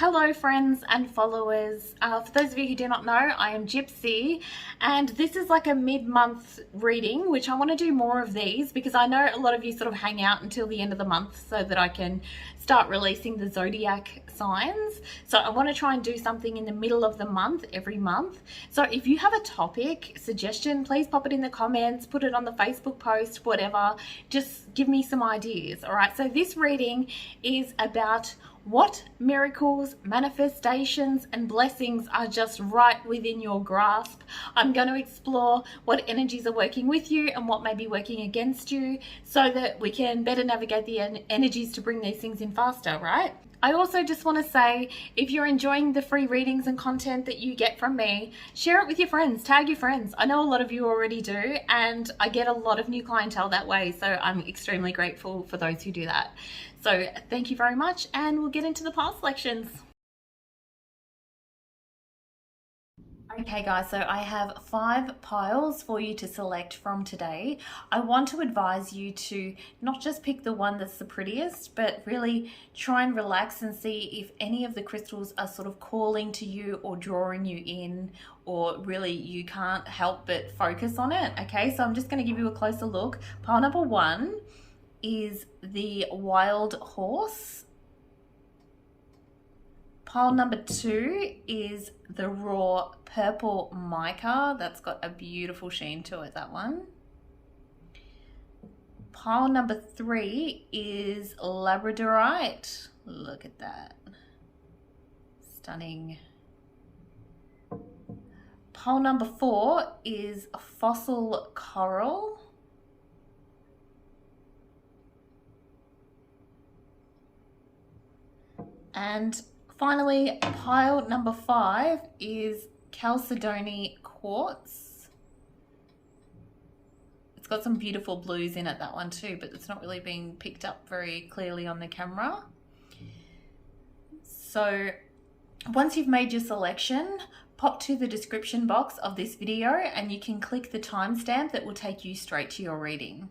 Hello friends and followers. For those of you who do not know, I am Gypsy, and this is like a mid-month reading, which I want to do more of these because I know a lot of you sort of hang out until the end of the month so that I can start releasing the zodiac signs. So I want to try and do something in the middle of the month every month. So if you have a topic suggestion, please pop it in the comments, put it on the Facebook post, whatever. Just give me some ideas. All right, so this reading is about what miracles, manifestations, and blessings are just right within your grasp. I'm going to explore what energies are working with you and what may be working against you so that we can better navigate the energies to bring these things in faster, right? I also just want to say, if you're enjoying the free readings and content that you get from me, share it with your friends, tag your friends. I know a lot of you already do, and I get a lot of new clientele that way, so I'm extremely grateful for those who do that. So thank you very much, and we'll get into the past selections. Okay guys, so I have 5 piles for you to select from today. I want to advise you to not just pick the one that's the prettiest, but really try and relax and see if any of the crystals are sort of calling to you or drawing you in, or really you can't help but focus on it. Okay, so I'm just going to give you a closer look. Pile number 1 is the wild horse. Pile number 2 is the raw purple mica. That's got a beautiful sheen to it, that one. Pile number 3 is labradorite. Look at that. Stunning. Pile number 4 is fossil coral. And finally, pile number 5 is chalcedony quartz. It's got some beautiful blues in it, that one too, but it's not really being picked up very clearly on the camera. So once you've made your selection, pop to the description box of this video and you can click the timestamp that will take you straight to your reading.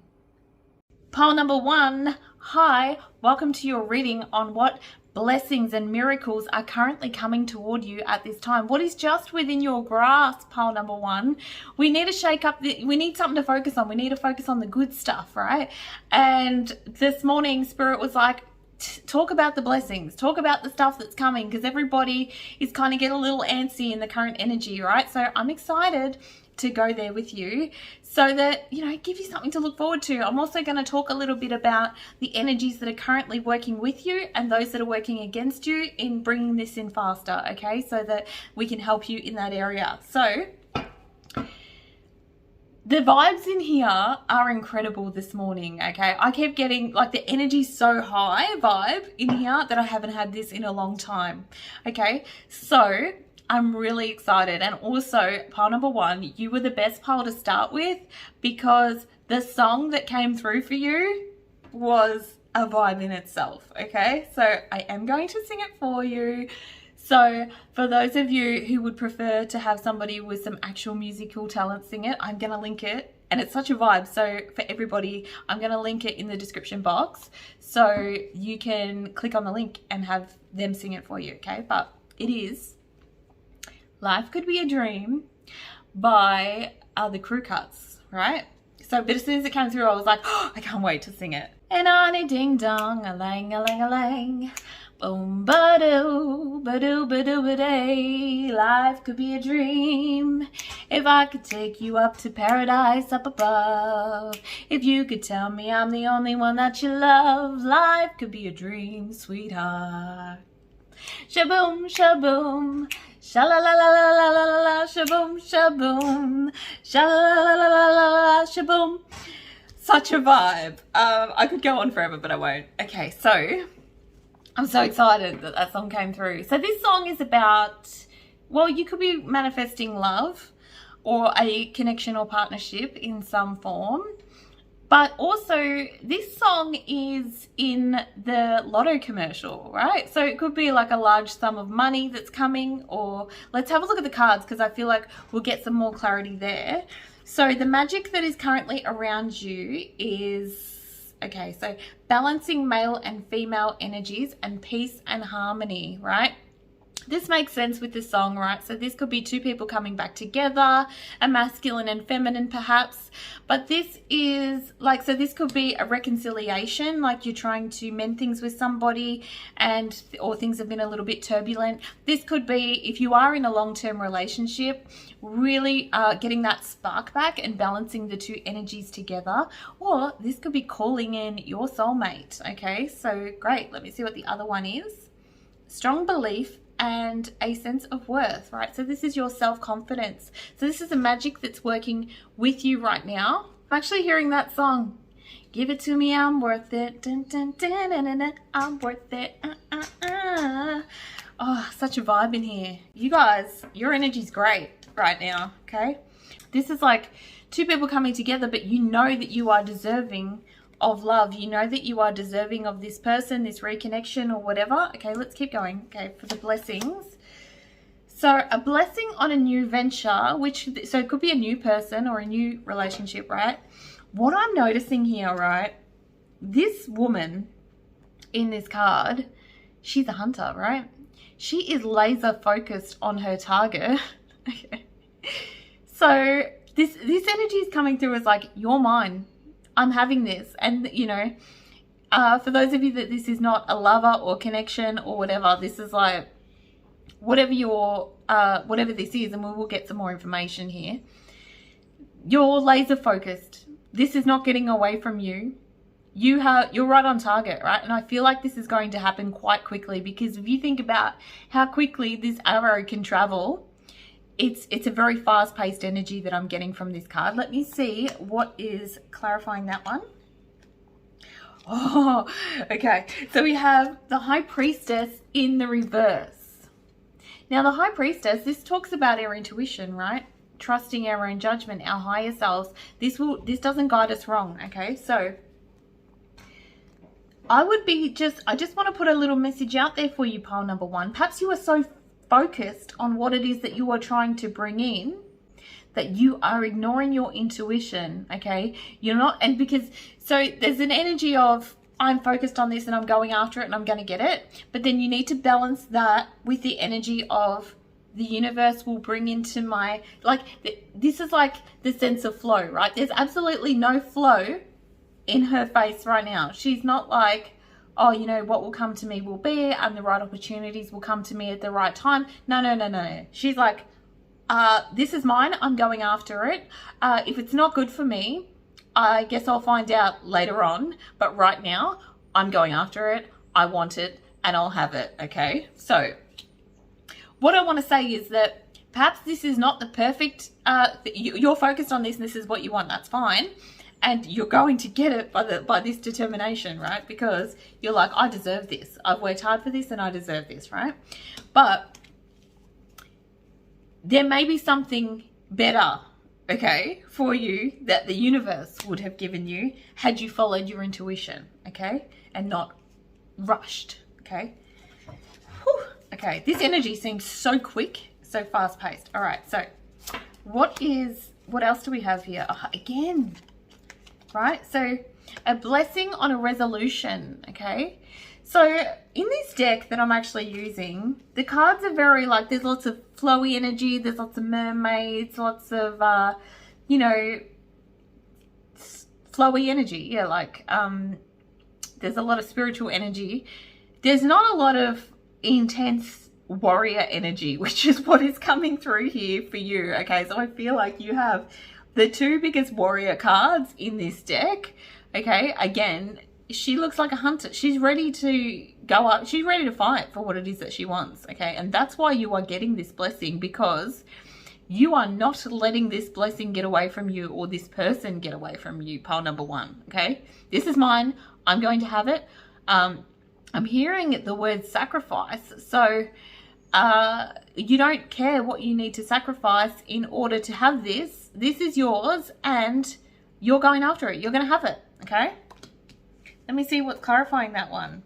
Pile number 1, hi, welcome to your reading on what blessings and miracles are currently coming toward you at this time. What is just within your grasp, pile number 1? We need to shake up, we need something to focus on. We need to focus on the good stuff, right? And this morning, Spirit was like, talk about the blessings, talk about the stuff that's coming, because everybody is kind of getting a little antsy in the current energy, right? So I'm excited to go there with you so that, you know, give you something to look forward to. I'm also going to talk a little bit about the energies that are currently working with you and those that are working against you in bringing this in faster, okay, so that we can help you in that area. So the vibes in here are incredible this morning, okay? I kept getting like the energy so high vibe in here that I haven't had this in a long time, okay? So I'm really excited. And also, pile number 1, you were the best pile to start with because the song that came through for you was a vibe in itself, okay? So I am going to sing it for you. So for those of you who would prefer to have somebody with some actual musical talent sing it, I'm going to link it. And it's such a vibe. So for everybody, I'm going to link it in the description box so you can click on the link and have them sing it for you, okay? But it is Life Could Be a Dream by the Crew Cuts, right? So, but as soon as it came through, I was like, oh, I can't wait to sing it. And on a ding dong, a lang, a lang, a lang. Boom, ba-doo, ba-doo, ba-doo, ba-day. Life could be a dream if I could take you up to paradise up above. If you could tell me I'm the only one that you love. Life could be a dream, sweetheart. Shaboom, shaboom, sha-la-la-la-la-la-la-la, shaboom, shaboom, sha-la-la-la-la-la-la, shaboom. Such a vibe. I could go on forever, but I won't. Okay, so I'm so excited that that song came through. So this song is about, well, you could be manifesting love or a connection or partnership in some form. But also, this song is in the lotto commercial, right? So it could be like a large sum of money that's coming, or let's have a look at the cards because I feel like we'll get some more clarity there. So the magic that is currently around you is, okay, so balancing male and female energies and peace and harmony, right? this makes sense with the song, right? So this could be two people coming back together, a masculine and feminine perhaps. But this is like, so this could be a reconciliation, like you're trying to mend things with somebody or things have been a little bit turbulent. This could be, if you are in a long-term relationship, really getting that spark back and balancing the two energies together. Or this could be calling in your soulmate, okay? So great, let me see what the other one is. Strong belief and a sense of worth, right? So this is your self-confidence. So this is a magic that's working with you right now. I'm actually hearing that song. Give it to me, I'm worth it. Dun, dun, dun, dun, dun, dun. I'm worth it. Oh, such a vibe in here. You guys, your energy's great right now, okay? This is like two people coming together, but you know that you are deserving of love. You know that you are deserving of this person, this reconnection or whatever. Okay, let's keep going. Okay, for the blessings. So a blessing on a new venture, so it could be a new person or a new relationship, right? What I'm noticing here, right? This woman in this card, she's a hunter, right? She is laser focused on her target. Okay. So this energy is coming through as like, you're mine. I'm having this. And, you know, for those of you that this is not a lover or connection or whatever, this is like whatever this is, and we will get some more information here. You're laser focused. This is not getting away from you. You're right on target, right? And I feel like this is going to happen quite quickly, because if you think about how quickly this arrow can travel, it's a very fast-paced energy that I'm getting from this card. Let me see what is clarifying that one. Oh, okay. So we have the High Priestess in the reverse. Now, the High Priestess, this talks about our intuition, right? Trusting our own judgment, our higher selves. This doesn't guide us wrong, okay? So I just want to put a little message out there for you, pile number one. Perhaps you are so focused on what it is that you are trying to bring in that you are ignoring your intuition, okay? You're not, and because, so there's an energy of, I'm focused on this and I'm going after it and I'm going to get it. But then you need to balance that with the energy of the universe will bring into my, like, this is like the sense of flow, right? There's absolutely no flow in her face right now. She's not like, oh, you know, what will come to me will be, and the right opportunities will come to me at the right time. No. She's like, this is mine. I'm going after it. If it's not good for me, I guess I'll find out later on. But right now, I'm going after it. I want it, and I'll have it. Okay. So what I want to say is that perhaps this is not the perfect, you're focused on this and this is what you want. That's fine. And you're going to get it by this determination, right? Because you're like, I deserve this. I've worked hard for this and I deserve this, right? But there may be something better, okay, for you that the universe would have given you had you followed your intuition, okay? And not rushed, okay? Whew. Okay, this energy seems so quick, so fast-paced. All right, so what else do we have here? Oh, again, right? So a blessing on a resolution, okay? So in this deck that I'm actually using, the cards are very like, there's lots of flowy energy, there's lots of mermaids, lots of, you know, flowy energy. Yeah, like there's a lot of spiritual energy. There's not a lot of intense warrior energy, which is what is coming through here for you, okay? So I feel like you have the two biggest warrior cards in this deck, okay? Again, she looks like a hunter. She's ready to go up. She's ready to fight for what it is that she wants, okay? And that's why you are getting this blessing, because you are not letting this blessing get away from you, or this person get away from you, pile number one, okay? This is mine. I'm going to have it. I'm hearing the word sacrifice. So you don't care what you need to sacrifice in order to have this. This is yours and you're going after it. You're going to have it, okay? Let me see what's clarifying that one.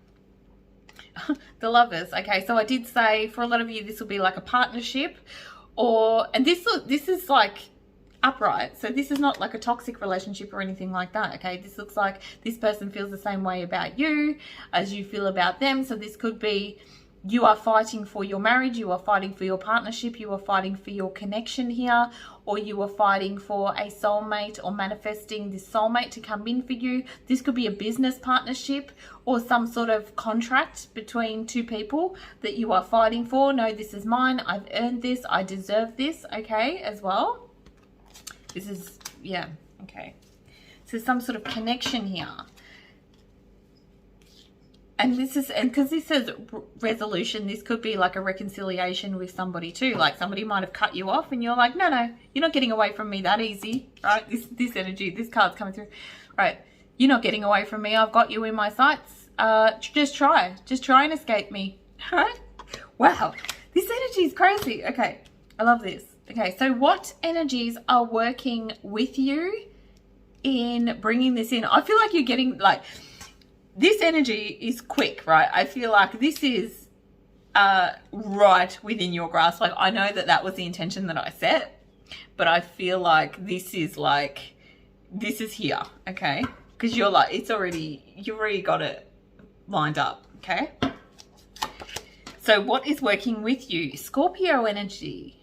The Lovers. Okay, so I did say for a lot of you this will be like a partnership, and this is like upright. So this is not like a toxic relationship or anything like that, okay? This looks like this person feels the same way about you as you feel about them. So this could be You are fighting for your marriage, you are fighting for your partnership, you are fighting for your connection here, or you are fighting for a soulmate or manifesting this soulmate to come in for you. This could be a business partnership or some sort of contract between two people that you are fighting for. No, this is mine. I've earned this. I deserve this, okay, as well. This is, yeah, okay. So some sort of connection here. And this is, and because this says resolution, this could be like a reconciliation with somebody too. Like somebody might have cut you off and you're like, no, you're not getting away from me that easy, right? This energy, this card's coming through, right? You're not getting away from me. I've got you in my sights. Just try and escape me, right? Wow, this energy is crazy. Okay, I love this. Okay, so what energies are working with you in bringing this in? I feel like you're getting like, this energy is quick, right? I feel like this is right within your grasp. Like, I know that was the intention that I set, but I feel like this is here, okay? Because you're like, you've already got it lined up, okay? So what is working with you? Scorpio energy.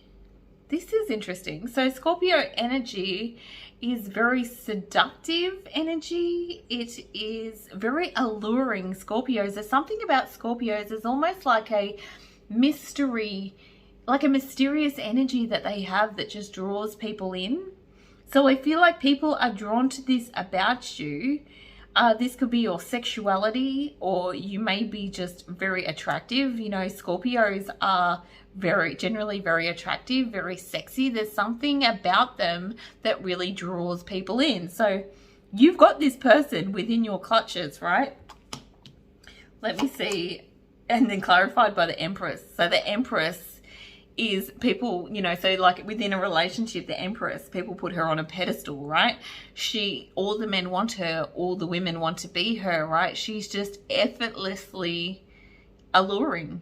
This is interesting. So Scorpio energy is very seductive energy. It is very alluring, Scorpios. There's something about Scorpios. There's almost like a mystery, like a mysterious energy that they have that just draws people in. So I feel like people are drawn to this about you. This could be your sexuality, or you may be just very attractive. You know, Scorpios are generally very attractive, very sexy. There's something about them that really draws people in. So you've got this person within your clutches, right? Let me see. And then clarified by the Empress. So the Empress is people, you know, so like within a relationship, the Empress, people put her on a pedestal, right? All the men want her, all the women want to be her, right? She's just effortlessly alluring.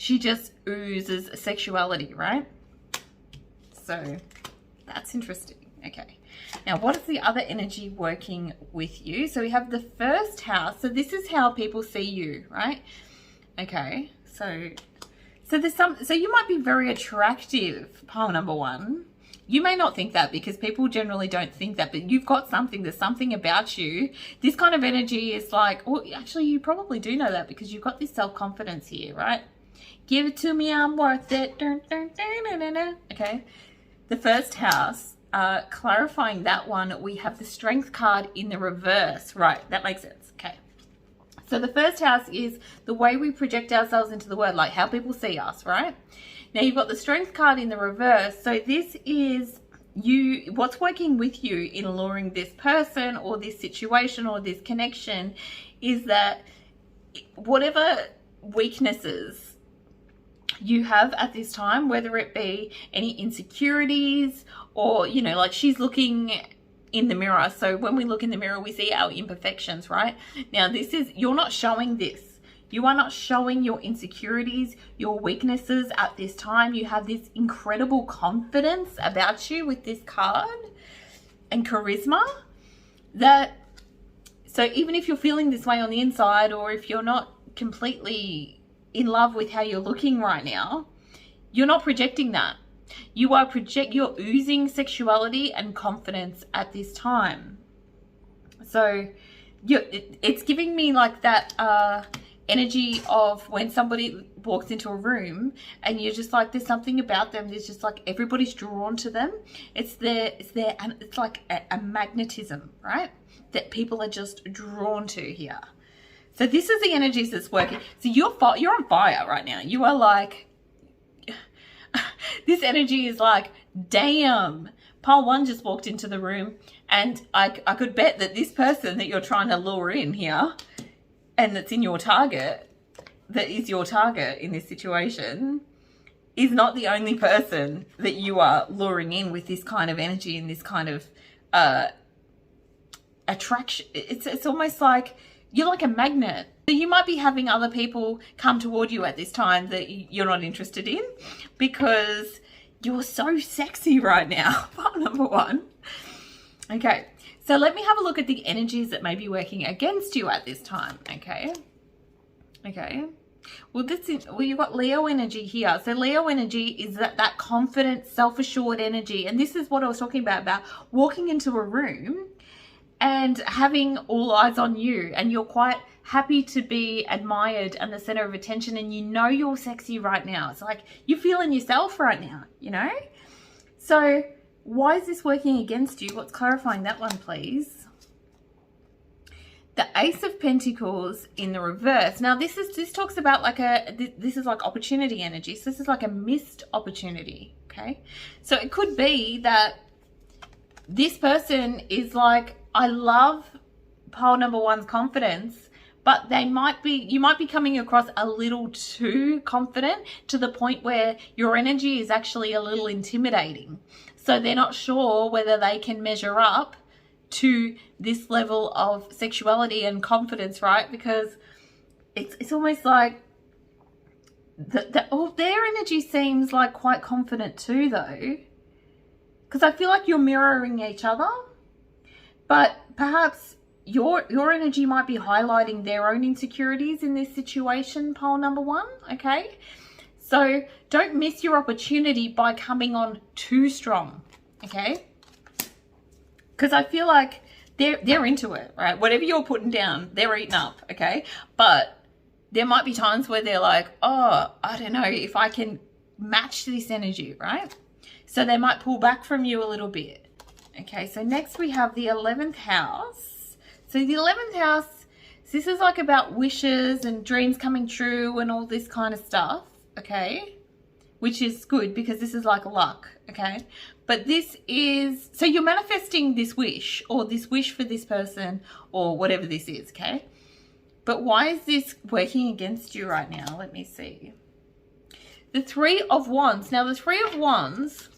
She just oozes sexuality, right? So that's interesting. Okay. Now, what is the other energy working with you? So we have the first house. So this is how people see you, right? Okay. So you might be very attractive, pile number one. You may not think that because people generally don't think that, but you've got something. There's something about you. This kind of energy is like, well, actually, you probably do know that because you've got this self-confidence here, right? Give it to me, I'm worth it. Okay. The first house, clarifying that one, we have the Strength card in the reverse. Right, that makes sense. Okay. So the first house is the way we project ourselves into the world, like how people see us, right? Now you've got the Strength card in the reverse. So this is what's working with you in alluring this person or this situation or this connection is that whatever weaknesses you have at this time, whether it be any insecurities or, you know, like she's looking in the mirror. So when we look in the mirror, we see our imperfections, right? Now you're not showing this. You are not showing your insecurities, your weaknesses at this time. You have this incredible confidence about you with this card and charisma so even if you're feeling this way on the inside, or if you're not completely in love with how you're looking right now, you're not projecting that. You're oozing sexuality and confidence at this time. So it's giving me like that energy of when somebody walks into a room and you're just like, there's something about them. There's just like everybody's drawn to them. It's like a magnetism, right? That people are just drawn to here. So this is the energies that's working. So you're on fire right now. You are like, this energy is like, damn, pile one just walked into the room, and I could bet that this person that you're trying to lure in here, and that's in your target, that is your target in this situation, is not the only person that you are luring in with this kind of energy and this kind of attraction. It's almost like you're like a magnet. So you might be having other people come toward you at this time that you're not interested in because you're so sexy right now. Part number one. Okay, so let me have a look at the energies that may be working against you at this time. Okay. Well, you've got Leo energy here. So Leo energy is that confident, self-assured energy. And this is what I was talking about walking into a room and having all eyes on you, and you're quite happy to be admired and the center of attention, and you know you're sexy right now. It's like you're feeling yourself right now, you know? So why is this working against you? What's clarifying that one, please? The Ace of Pentacles in the reverse. Now this talks about like this is like opportunity energy. So this is like a missed opportunity, okay? So it could be that this person is like, I love pile number one's confidence, but you might be coming across a little too confident to the point where your energy is actually a little intimidating. So they're not sure whether they can measure up to this level of sexuality and confidence, right? Because it's almost like their energy seems like quite confident too, though. Because I feel like you're mirroring each other, but perhaps your energy might be highlighting their own insecurities in this situation, pile number one, okay? So don't miss your opportunity by coming on too strong, okay? Because I feel like they're into it, right? Whatever you're putting down, they're eating up, okay? But there might be times where they're like, oh, I don't know if I can match this energy, right? So they might pull back from you a little bit. Okay, so next we have the 11th house. So the 11th house, this is like about wishes and dreams coming true and all this kind of stuff, okay? Which is good because this is like luck, okay? But this is, so you're manifesting this wish or this wish for this person or whatever this is, okay? But why is this working against you right now? Let me see. The Three of Wands. Now the Three of Wands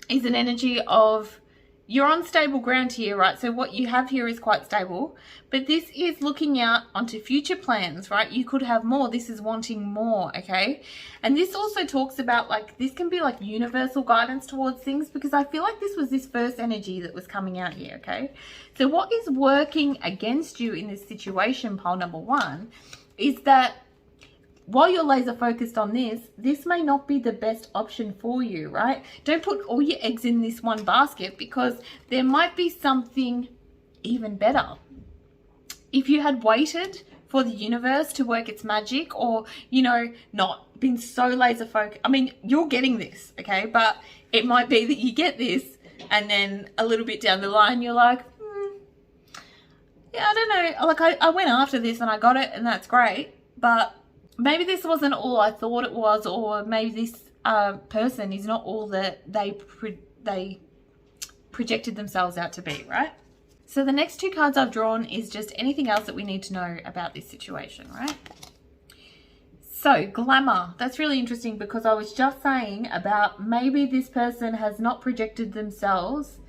is an energy of, you're on stable ground here, right? So what you have here is quite stable, but this is looking out onto future plans, right? You could have more. This is wanting more, okay? And this also talks about like, this can be like universal guidance towards things, because I feel like this was this first energy that was coming out here, okay? So what is working against you in this situation, pile number one, is that while you're laser focused on this may not be the best option for you, right? Don't put all your eggs in this one basket, because there might be something even better. If you had waited for the universe to work its magic, or, you know, not been so laser focused. I mean, you're getting this, okay? But it might be that you get this and then a little bit down the line, you're like, yeah, I don't know. Like I went after this and I got it and that's great, but maybe this wasn't all I thought it was, or maybe this person is not all that they projected themselves out to be, right? So the next two cards I've drawn is just anything else that we need to know about this situation, right? So glamour, that's really interesting, because I was just saying about maybe this person has not projected themselves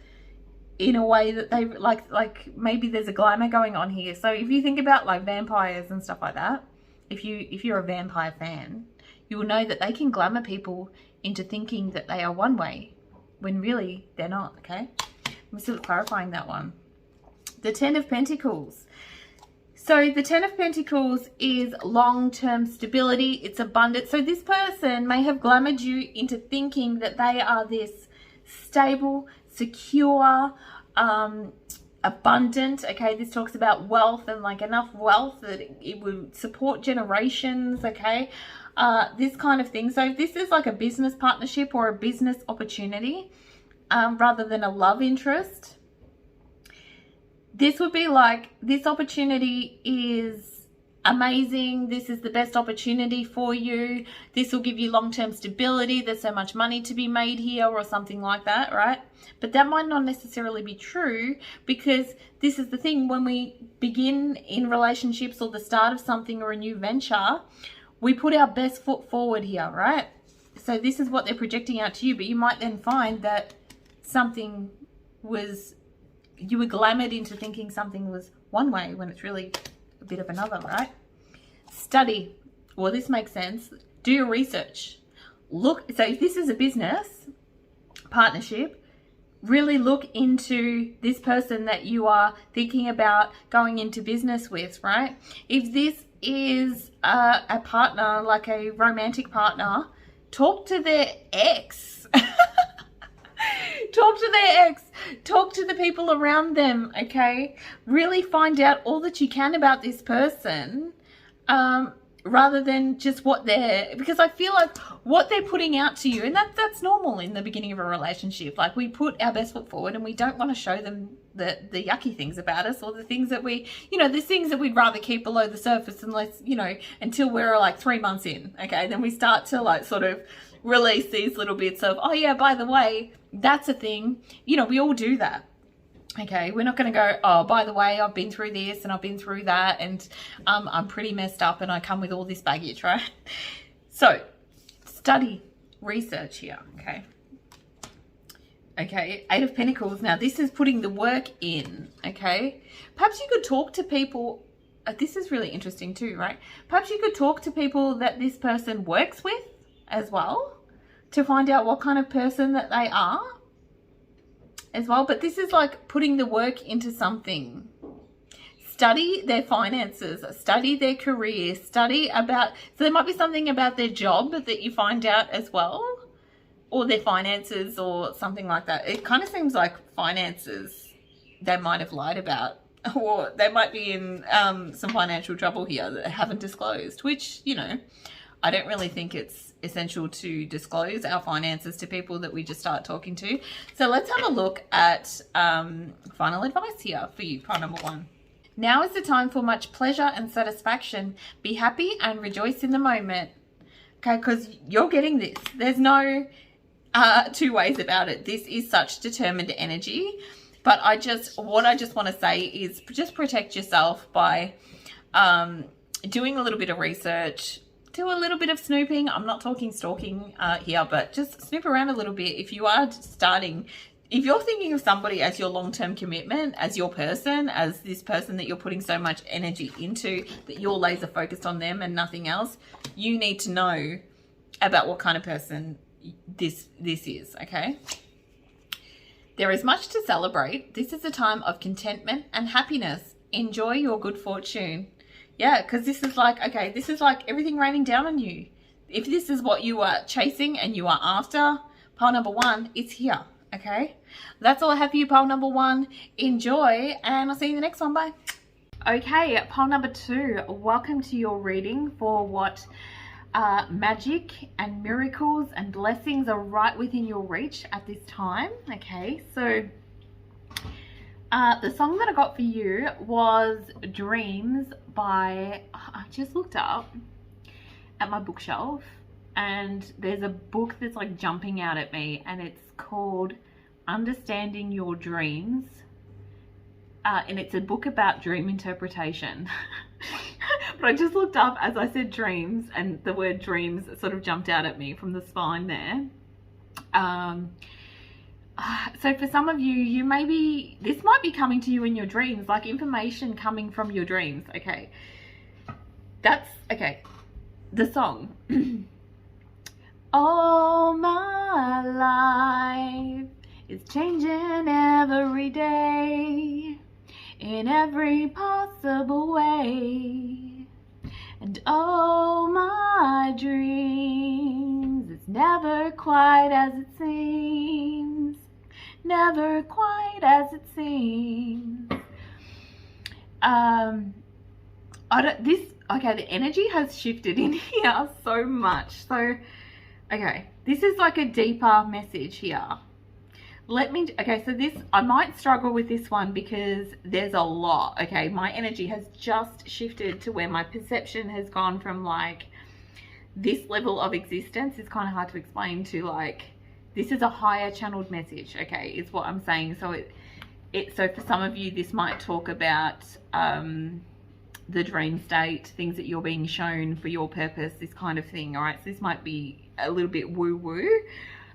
in a way that they like maybe there's a glamour going on here. So if you think about like vampires and stuff like that, if you're a vampire fan, you will know that they can glamour people into thinking that they are one way when really they're not, okay? I'm still clarifying that one. The Ten of Pentacles. So the Ten of Pentacles is long-term stability. It's abundant. So this person may have glamoured you into thinking that they are this stable, secure, abundant, okay? This talks about wealth and like enough wealth that it would support generations, okay? This kind of thing. So if this is like a business partnership or a business opportunity, rather than a love interest, this would be like, this opportunity is amazing. This is the best opportunity for you. This will give you long-term stability. There's so much money to be made here, or something like that, right? But that might not necessarily be true, because this is the thing, when we begin in relationships or the start of something or a new venture, we put our best foot forward here, right? So this is what they're projecting out to you, but you might then find that something was, you were glamoured into thinking something was one way when it's really a bit of another, right? Study. Well, this makes sense. Do your research. Look, so if this is a business partnership, really look into this person that you are thinking about going into business with, right? If this is a partner, like a romantic partner, talk to their ex. Talk to their ex. Talk to the people around them, okay? Really find out all that you can about this person, rather than just what they're, because I feel like what they're putting out to you, and that's normal in the beginning of a relationship. Like, we put our best foot forward and we don't want to show them the yucky things about us, or the things that we, there's things that we'd rather keep below the surface unless, until we're like 3 months in, okay? Then we start to like sort of release these little bits of, oh yeah, by the way, that's a thing. We all do that. Okay, we're not going to go, oh, by the way, I've been through this and I've been through that, and I'm pretty messed up and I come with all this baggage, right? So, study, research here, okay? Okay, 8 of Pentacles. Now, this is putting the work in, okay? Perhaps you could talk to people. This is really interesting too, right? Perhaps you could talk to people that this person works with as well to find out what kind of person that they are as well. But this is like putting the work into something. Study their finances, study their career, study about, so there might be something about their job that you find out as well, or their finances or something like that. It kind of seems like finances they might have lied about, or they might be in some financial trouble here that they haven't disclosed, which, I don't really think it's essential to disclose our finances to people that we just start talking to. So let's have a look at final advice here for you, pile number 1. Now is the time for much pleasure and satisfaction. Be happy and rejoice in the moment. Okay, because you're getting this. There's no two ways about it. This is such determined energy. But what I just want to say is just protect yourself by doing a little bit of research. Do a little bit of snooping. I'm not talking stalking here, but just snoop around a little bit. If you are starting, if you're thinking of somebody as your long-term commitment, as your person, as this person that you're putting so much energy into, that you're laser focused on them and nothing else, you need to know about what kind of person this is, okay? There is much to celebrate. This is a time of contentment and happiness. Enjoy your good fortune. Yeah, because this is like, okay, this is like everything raining down on you. If this is what you are chasing and you are after, pile number 1, it's here, okay? That's all I have for you, pile number 1. Enjoy, and I'll see you in the next one. Bye. Okay, pile number 2. Welcome to your reading for what magic and miracles and blessings are right within your reach at this time, okay? So the song that I got for you was Dreams by, I just looked up at my bookshelf and there's a book that's like jumping out at me, and it's called Understanding Your Dreams, and it's a book about dream interpretation. But I just looked up as I said dreams, and the word dreams sort of jumped out at me from the spine there. So for some of you, this might be coming to you in your dreams, like information coming from your dreams, okay? That's, okay, the song. All my life is changing every day, in every possible way. And oh, my dreams, it's never quite as it seems. Never quite as it seems. Okay, the energy has shifted in here so much. So, okay, this is like a deeper message here. Okay, so this, I might struggle with this one because there's a lot, okay? My energy has just shifted to where my perception has gone from like this level of existence. It's kind of hard to explain to like, this is a higher channeled message, okay, is what I'm saying. So so for some of you, this might talk about the dream state, things that you're being shown for your purpose, this kind of thing, all right? So this might be a little bit woo-woo.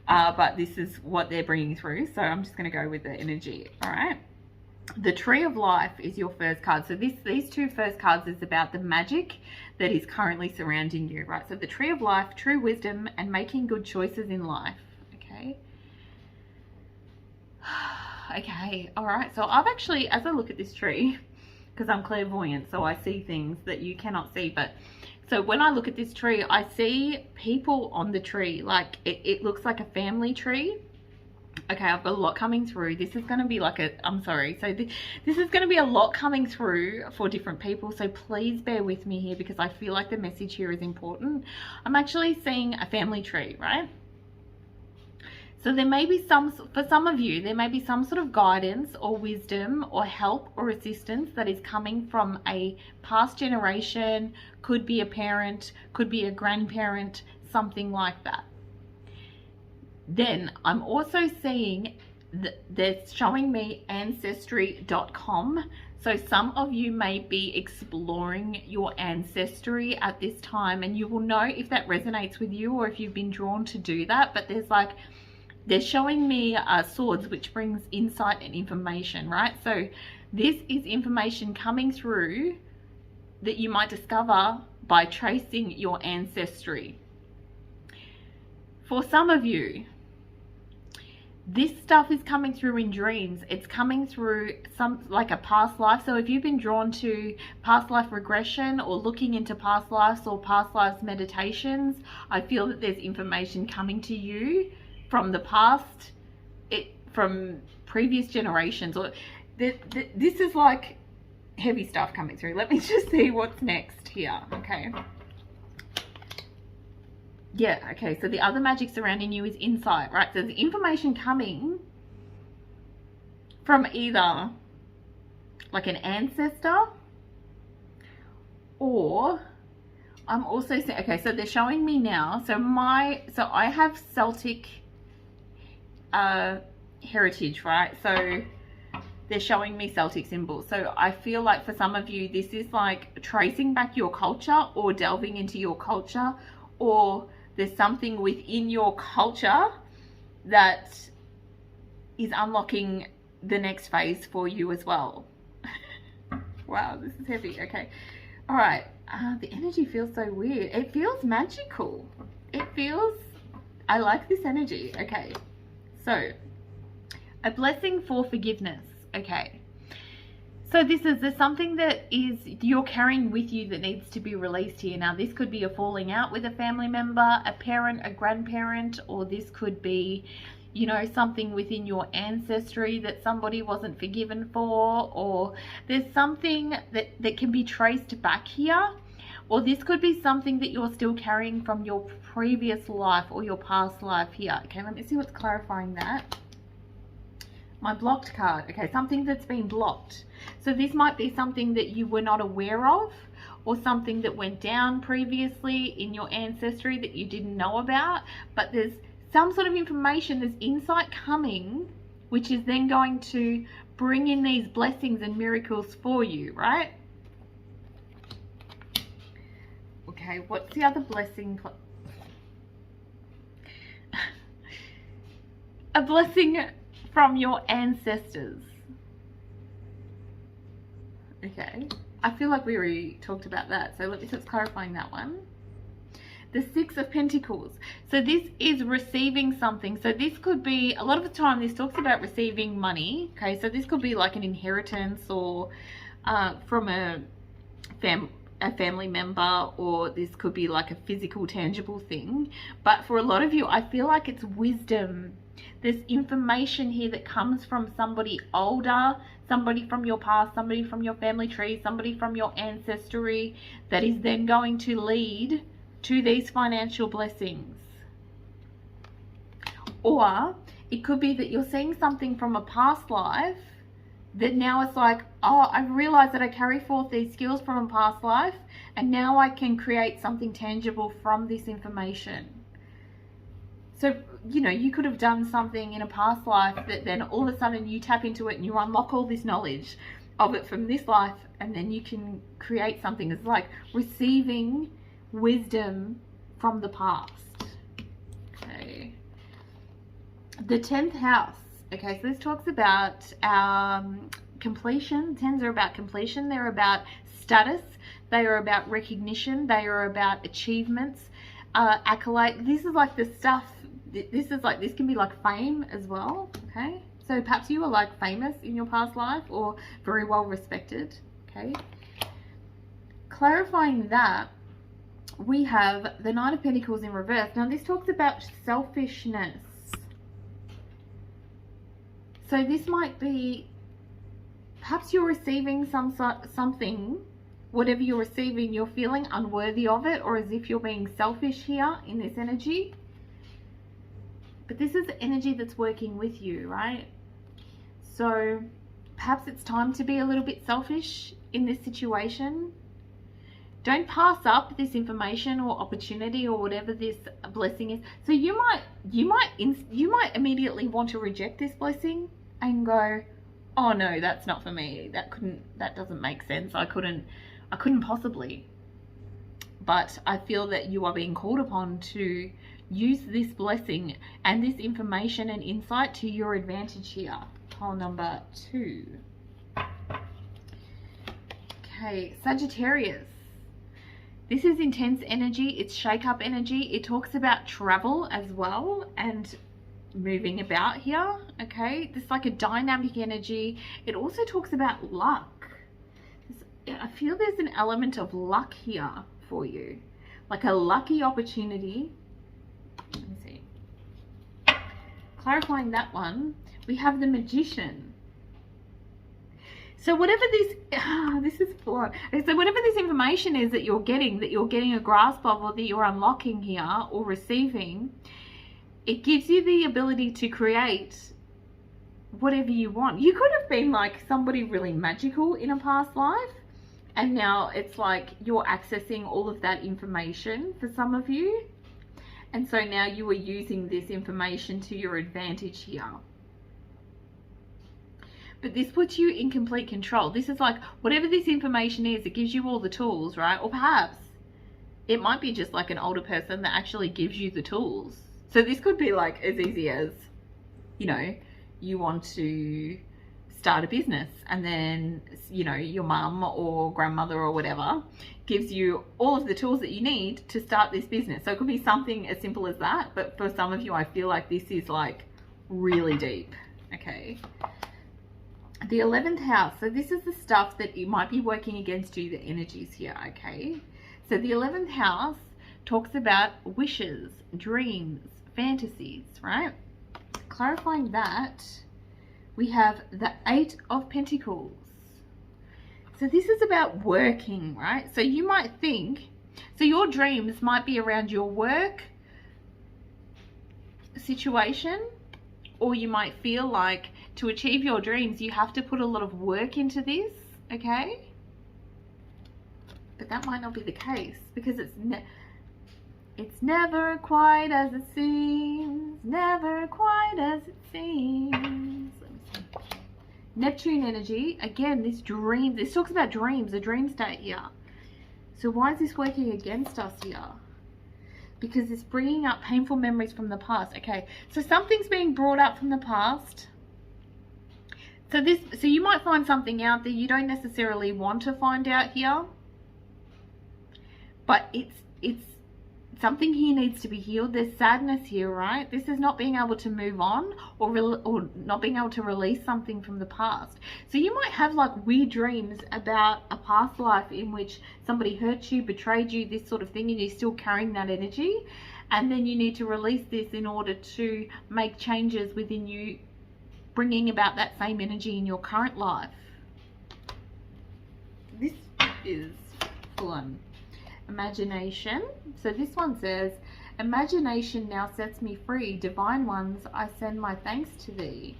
But this is what they're bringing through. So I'm just going to go with the energy. All right. The Tree of Life is your first card. So these two first cards is about the magic that is currently surrounding you, right? So the Tree of Life, true wisdom, and making good choices in life. Okay. Okay. All right. So I've actually, as I look at this tree, because I'm clairvoyant, so I see things that you cannot see. But so when I look at this tree, I see people on the tree. Like it looks like a family tree. Okay, I've got a lot coming through. This is going to be like I'm sorry. So this is going to be a lot coming through for different people. So please bear with me here, because I feel like the message here is important. I'm actually seeing a family tree, right? So there may be for some of you, there may be some sort of guidance or wisdom or help or assistance that is coming from a past generation. Could be a parent, could be a grandparent, something like that. Then I'm also seeing they're showing me ancestry.com. So some of you may be exploring your ancestry at this time, and you will know if that resonates with you or if you've been drawn to do that. But they're showing me swords, which brings insight and information, right? So this is information coming through that you might discover by tracing your ancestry. For some of you, this stuff is coming through in dreams. It's coming through like a past life. So if you've been drawn to past life regression or looking into past lives or past lives meditations, I feel that there's information coming to you from the past, from previous generations. Or this is like heavy stuff coming through. Let me just see what's next here. Okay. Yeah, okay, so the other magic surrounding you is insight, right? So there's information coming from either like an ancestor, or I'm also saying, okay, so they're showing me now. So I have Celtic heritage, right? So they're showing me Celtic symbols. So I feel like for some of you, this is like tracing back your culture or delving into your culture, or there's something within your culture that is unlocking the next phase for you as well. Wow, this is heavy. Okay. All right. The energy feels so weird. It feels magical. I like this energy. Okay. So, a blessing for forgiveness. Okay. So there's something that you're carrying with you that needs to be released here. Now, this could be a falling out with a family member, a parent, a grandparent, or this could be, you know, something within your ancestry that somebody wasn't forgiven for, or there's something that can be traced back here, or this could be something that you're still carrying from your previous life or your past life here. Okay, let me see what's clarifying that. My blocked card. Okay, something that's been blocked. So this might be something that you were not aware of, or something that went down previously in your ancestry that you didn't know about, but there's some sort of information, there's insight coming, which is then going to bring in these blessings and miracles for you, right? Okay, what's the other blessing? A blessing from your ancestors. Okay, I feel like we already talked about that, so let's clarifying that one. The Six of Pentacles. So this is receiving something. So this could be, a lot of the time this talks about receiving money. Okay, so this could be like an inheritance, or from a family member, or this could be like a physical, tangible thing. But for a lot of you, I feel like it's wisdom. There's information here that comes from somebody older, somebody from your past, somebody from your family tree, somebody from your ancestry, that is then going to lead to these financial blessings. Or it could be that you're seeing something from a past life that now it's like, oh, I realized that I carry forth these skills from a past life, and now I can create something tangible from this information. So, you know, you could have done something in a past life that then all of a sudden you tap into it and you unlock all this knowledge of it from this life, and then you can create something. It's like receiving wisdom from the past. Okay. The 10th house. Okay, so this talks about completion. 10s are about completion. They're about status. They are about recognition. They are about achievements, accolade. This is like the stuff. This can be like fame as well. Okay, so perhaps you were like famous in your past life, or very well respected. okay? Clarifying that, we have the Knight of Pentacles in reverse. Now this talks about selfishness. So this might be, perhaps you're receiving something, whatever you're receiving, you're feeling unworthy of it, or as if you're being selfish here in this energy. But this is the energy that's working with you, right? So perhaps it's time to be a little bit selfish in this situation. Don't pass up this information or opportunity or whatever this blessing is. So you might immediately want to reject this blessing and go, oh no, that's not for me. That doesn't make sense. I couldn't possibly. But I feel that you are being called upon to use this blessing and this information and insight to your advantage here. Pile number 2. Okay, Sagittarius. This is intense energy. It's shake-up energy. It talks about travel as well and moving about here, okay? This is like a dynamic energy. It also talks about luck. I feel there's an element of luck here for you, like a lucky opportunity. Let me see. Clarifying that one, we have the Magician. So whatever this is full on. So whatever this information is that you're getting a grasp of, or that you're unlocking here or receiving, it gives you the ability to create whatever you want. You could have been like somebody really magical in a past life, and now it's like you're accessing all of that information for some of you. And so now you are using this information to your advantage here. But this puts you in complete control. This is like, whatever this information is, it gives you all the tools, right? Or perhaps it might be just like an older person that actually gives you the tools. So this could be like as easy as, you know, you want to start a business, and then, you know, your mum or grandmother or whatever gives you all of the tools that you need to start this business. So it could be something as simple as that. But for some of you, I feel like this is like really deep. Okay. The 11th house. So this is the stuff that you might be working against you, the energies here, okay? So the 11th house talks about wishes, dreams, fantasies, right? Clarifying that, we have the 8 of Pentacles. So this is about working, right? So you might think, so your dreams might be around your work situation, or you might feel like to achieve your dreams, you have to put a lot of work into this, okay? But that might not be the case, because it's never quite as it seems, never quite as it seems. Let me see. Neptune energy, again, this talks about dreams, a dream state here. So why is this working against us here? Because it's bringing up painful memories from the past. Okay, so something's being brought up from the past. So you might find something out that you don't necessarily want to find out here, but it's something here needs to be healed. There's sadness here, right? This is not being able to move on, or not being able to release something from the past. So you might have like weird dreams about a past life in which somebody hurt you, betrayed you, this sort of thing, and you're still carrying that energy. And then you need to release this in order to make changes within you, bringing about that same energy in your current life. This is full on. Imagination. So this one says, imagination now sets me free. Divine ones, I send my thanks to thee.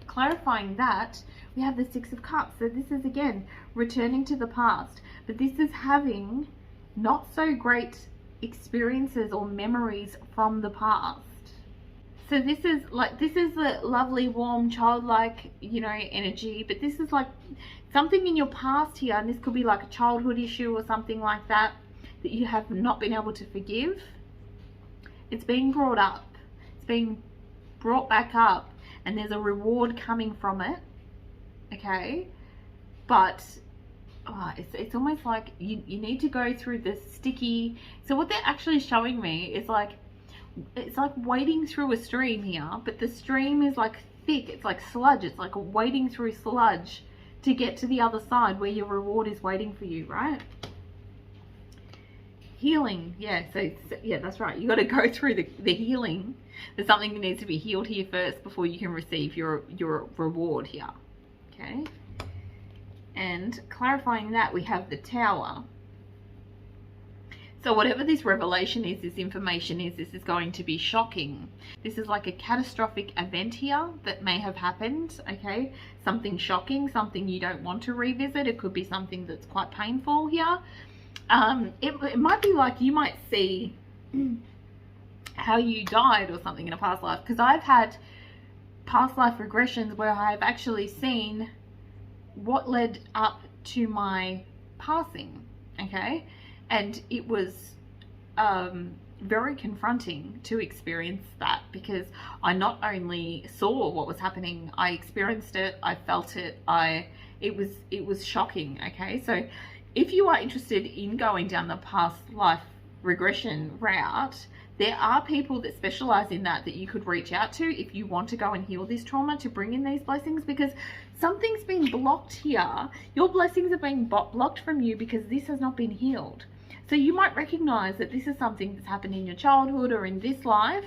Clarifying that, we have the 6 of Cups. So this is again returning to the past, but this is having not so great experiences or memories from the past. So this is the lovely, warm, childlike, you know, energy, but this is like something in your past here, and this could be like a childhood issue or something like that you have not been able to forgive. It's being brought up. It's being brought back up, and there's a reward coming from it, okay? But it's almost like you need to go through this sticky. So what they're actually showing me is like, it's like wading through a stream here, but the stream is like thick. It's like sludge. It's like wading through sludge to get to the other side where your reward is waiting for you, right? Healing, yeah, so yeah, that's right. You got to go through the healing. There's something that needs to be healed here first before you can receive your reward here. Okay, and clarifying that, we have the Tower. So whatever this revelation is, this information is, this is going to be shocking. This is like a catastrophic event here that may have happened, okay? Something shocking, something you don't want to revisit. It could be something that's quite painful here. It might be like you might see how you died or something in a past life, because I've had past life regressions where I've actually seen what led up to my passing, okay? And it was very confronting to experience that, because I not only saw what was happening, I experienced it, I felt it, it was shocking, okay? So if you are interested in going down the past life regression route, there are people that specialize in that you could reach out to if you want to go and heal this trauma to bring in these blessings, because something's been blocked here. Your blessings are being blocked from you because this has not been healed. So you might recognize that this is something that's happened in your childhood or in this life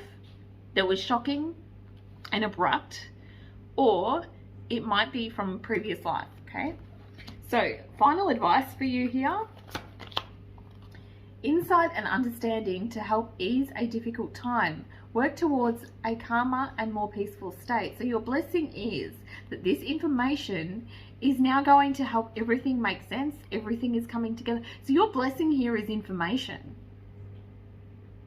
that was shocking and abrupt, or it might be from a previous life, okay? So final advice for you here: insight and understanding to help ease a difficult time. Work towards a calmer and more peaceful state. So your blessing is that this information is now going to help everything make sense. Everything is coming together. So your blessing here is information,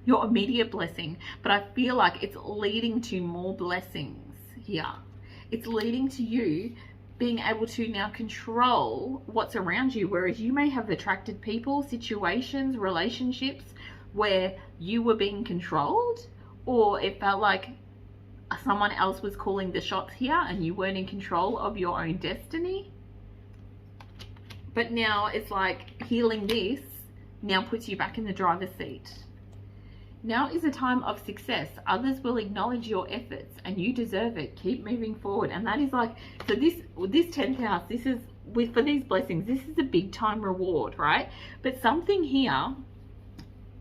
your immediate blessing, but I feel like it's leading to more blessings here. It's leading to you being able to now control what's around you, whereas you may have attracted people, situations, relationships where you were being controlled, or it felt like someone else was calling the shots here and you weren't in control of your own destiny. But now it's like healing this now puts you back in the driver's seat. Now is a time of success. Others will acknowledge your efforts and you deserve it. Keep moving forward. And that is like, so this 10th house, this is for these blessings, this is a big time reward, right? But something here,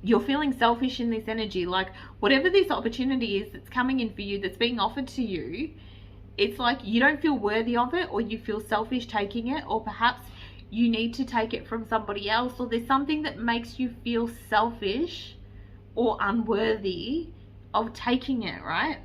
you're feeling selfish in this energy, like whatever this opportunity is that's coming in for you, that's being offered to you, it's like you don't feel worthy of it, or you feel selfish taking it, or perhaps you need to take it from somebody else, or there's something that makes you feel selfish or unworthy of taking it, right?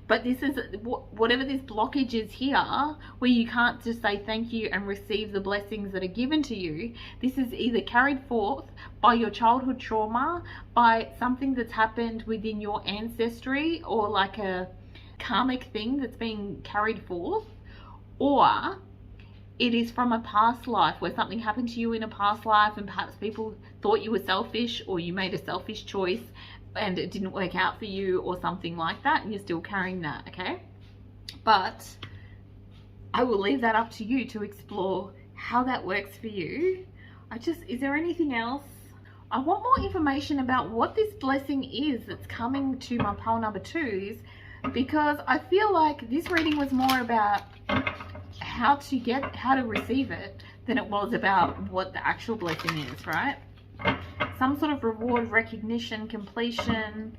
But this is whatever this blockage is here, where you can't just say thank you and receive the blessings that are given to you. This is either carried forth by your childhood trauma, by something that's happened within your ancestry, or like a karmic thing that's being carried forth, or it is from a past life where something happened to you in a past life and perhaps people thought you were selfish, or you made a selfish choice and it didn't work out for you, or something like that, and you're still carrying that, okay? But I will leave that up to you to explore how that works for you. Is there anything else? I want more information about what this blessing is that's coming to my pile number 2s, because I feel like this reading was more about how to receive it than it was about what the actual blessing is, right? Some sort of reward, recognition, completion,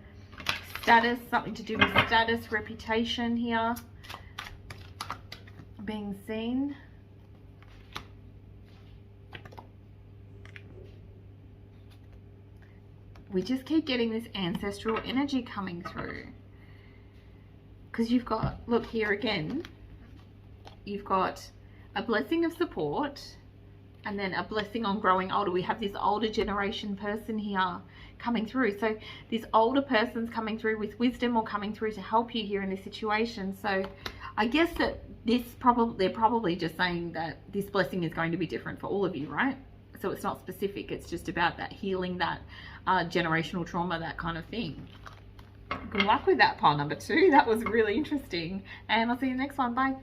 status, something to do with status, reputation here, being seen. We just keep getting this ancestral energy coming through. Because you've got, look here again, you've got a blessing of support, and then a blessing on growing older. We have this older generation person here coming through. So this older person's coming through with wisdom, or coming through to help you here in this situation. So I guess that they're probably just saying that this blessing is going to be different for all of you, right? So it's not specific. It's just about that healing, that generational trauma, that kind of thing. Good luck with that, pile number 2. That was really interesting. And I'll see you next one. Bye.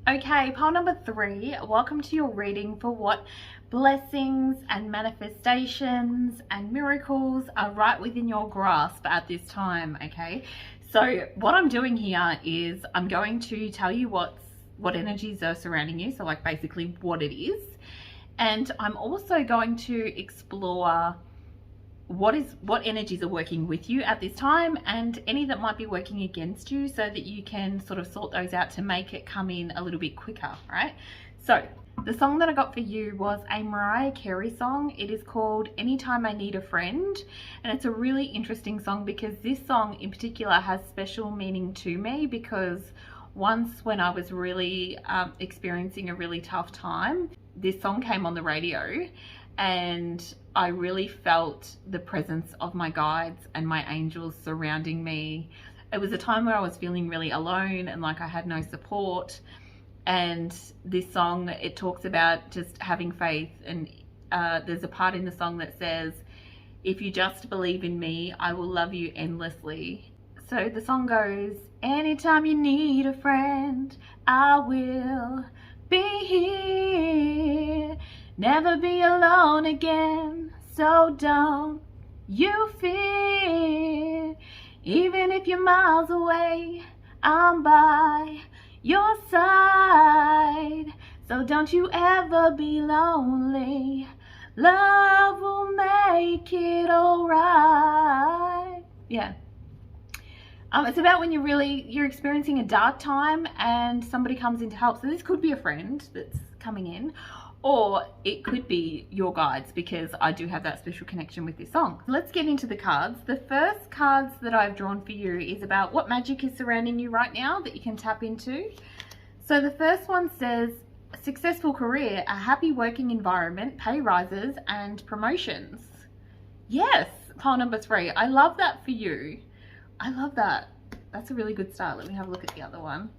Okay, pile number 3, welcome to your reading for what blessings and manifestations and miracles are right within your grasp at this time, okay? So what I'm doing here is I'm going to tell you what's what energies are surrounding you. So like basically what it is. And I'm also going to explore what energies are working with you at this time and any that might be working against you, so that you can sort of sort those out to make it come in a little bit quicker, right? So the song that I got for you was a Mariah Carey song. It is called Anytime I Need a Friend, and it's a really interesting song because this song in particular has special meaning to me, because once when I was really experiencing a really tough time, this song came on the radio and I really felt the presence of my guides and my angels surrounding me. It was a time where I was feeling really alone and like I had no support. And this song, it talks about just having faith. And there's a part in the song that says, if you just believe in me, I will love you endlessly. So the song goes, anytime you need a friend, I will be here. Never be alone again, so don't you fear. Even if you're miles away, I'm by your side. So don't you ever be lonely. Love will make it alright. Yeah. It's about when you're experiencing a dark time and somebody comes in to help. So this could be a friend that's coming in, or it could be your guides, because I do have that special connection with this song. Let's get into the cards. The first cards that I've drawn for you is about what magic is surrounding you right now that you can tap into. So the first one says, a successful career, a happy working environment, pay rises and promotions. Yes, pile number 3. I love that for you. I love that. That's a really good start. Let me have a look at the other one.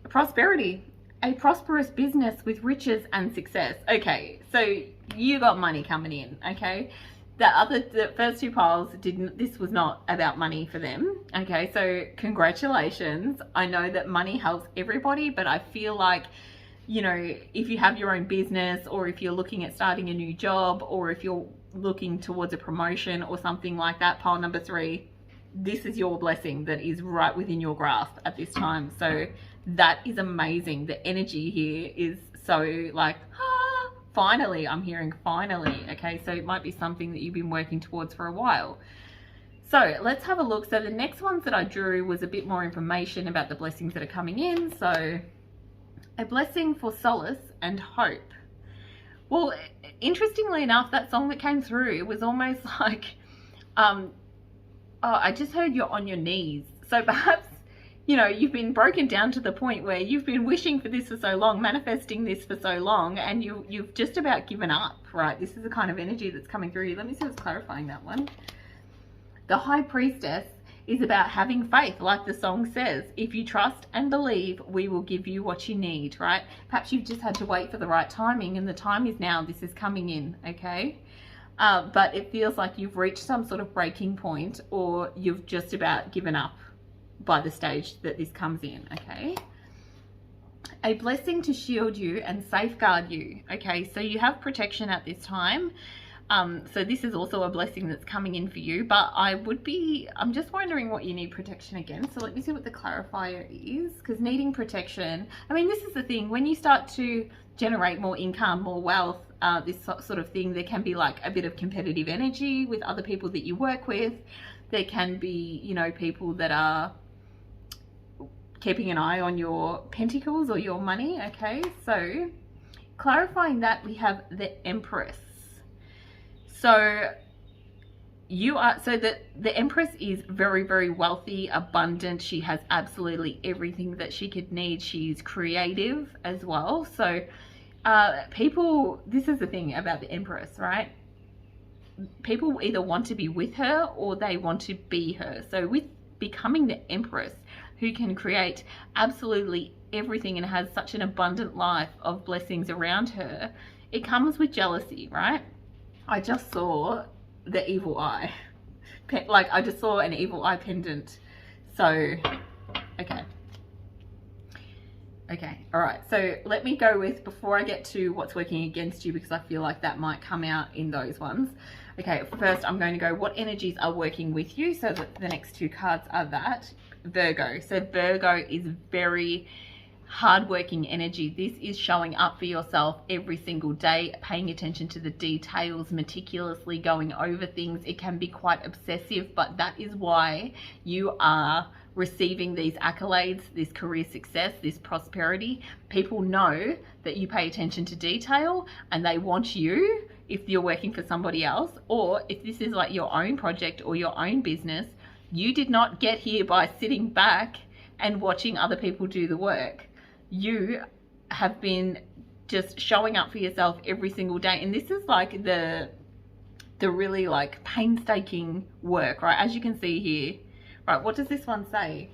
Prosperity. A prosperous business with riches and success. Okay, so you got money coming in, okay? The first 2 piles this was not about money for them, okay? So congratulations. I know that money helps everybody, but I feel like, you know, if you have your own business, or if you're looking at starting a new job, or if you're looking towards a promotion or something like that, pile number 3, this is your blessing that is right within your grasp at this time. So that is amazing. The energy here is so like, finally. I'm hearing finally. Okay, so it might be something that you've been working towards for a while. So let's have a look. So the next ones that I drew was a bit more information about the blessings that are coming in. So a blessing for solace and hope. Well, interestingly enough, that song that came through, it was almost like, I just heard you're on your knees. So perhaps, you know, you've been broken down to the point where you've been wishing for this for so long, manifesting this for so long, and you've just about given up, right? This is the kind of energy that's coming through you. Let me see what's clarifying that one. The High Priestess is about having faith, like the song says. If you trust and believe, we will give you what you need, right? Perhaps you've just had to wait for the right timing, and the time is now. This is coming in, okay? But it feels like you've reached some sort of breaking point, or you've just about given up by the stage that this comes in, okay? A blessing to shield you and safeguard you, okay? So you have protection at this time. So this is also a blessing that's coming in for you, but I'm just wondering what you need protection against. So let me see what the clarifier is, because needing protection, I mean, this is the thing, when you start to generate more income, more wealth, this sort of thing, there can be like a bit of competitive energy with other people that you work with. There can be, you know, people that are keeping an eye on your pentacles or your money, okay? So clarifying that, we have the Empress. So the Empress is very, very wealthy, abundant. She has absolutely everything that she could need. She's creative as well. So this is the thing about the Empress, right? People either want to be with her or they want to be her. So with becoming the Empress, who can create absolutely everything and has such an abundant life of blessings around her, it comes with jealousy, right? I just saw the evil eye. Like, I just saw an evil eye pendant. So, okay. Okay, all right. So let me go with, before I get to what's working against you, because I feel like that might come out in those ones. Okay, first I'm going to go, what energies are working with you? So that the next 2 cards are that. Virgo. So Virgo is very hardworking energy. This is showing up for yourself every single day, paying attention to the details, meticulously going over things. It can be quite obsessive, but that is why you are receiving these accolades, this career success, this prosperity. People know that you pay attention to detail, and they want you, if you're working for somebody else, or if this is like your own project or your own business, you did not get here by sitting back and watching other people do the work. You have been just showing up for yourself every single day. And this is like the really like painstaking work, right? As you can see here, right? What does this one say?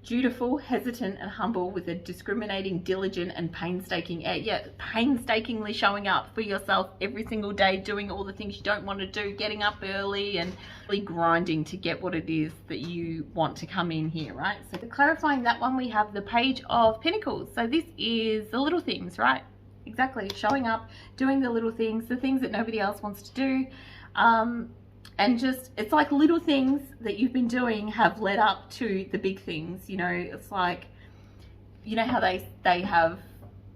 Dutiful, hesitant, and humble, with a discriminating, diligent, and painstaking air. Yeah, painstakingly showing up for yourself every single day, doing all the things you don't want to do, getting up early and really grinding to get what it is that you want to come in here, right? So clarifying that one, we have the Page of Pentacles. So this is the little things, right? Exactly, showing up, doing the little things, the things that nobody else wants to do. And just, it's like little things that you've been doing have led up to the big things. You know, it's like, you know how they have,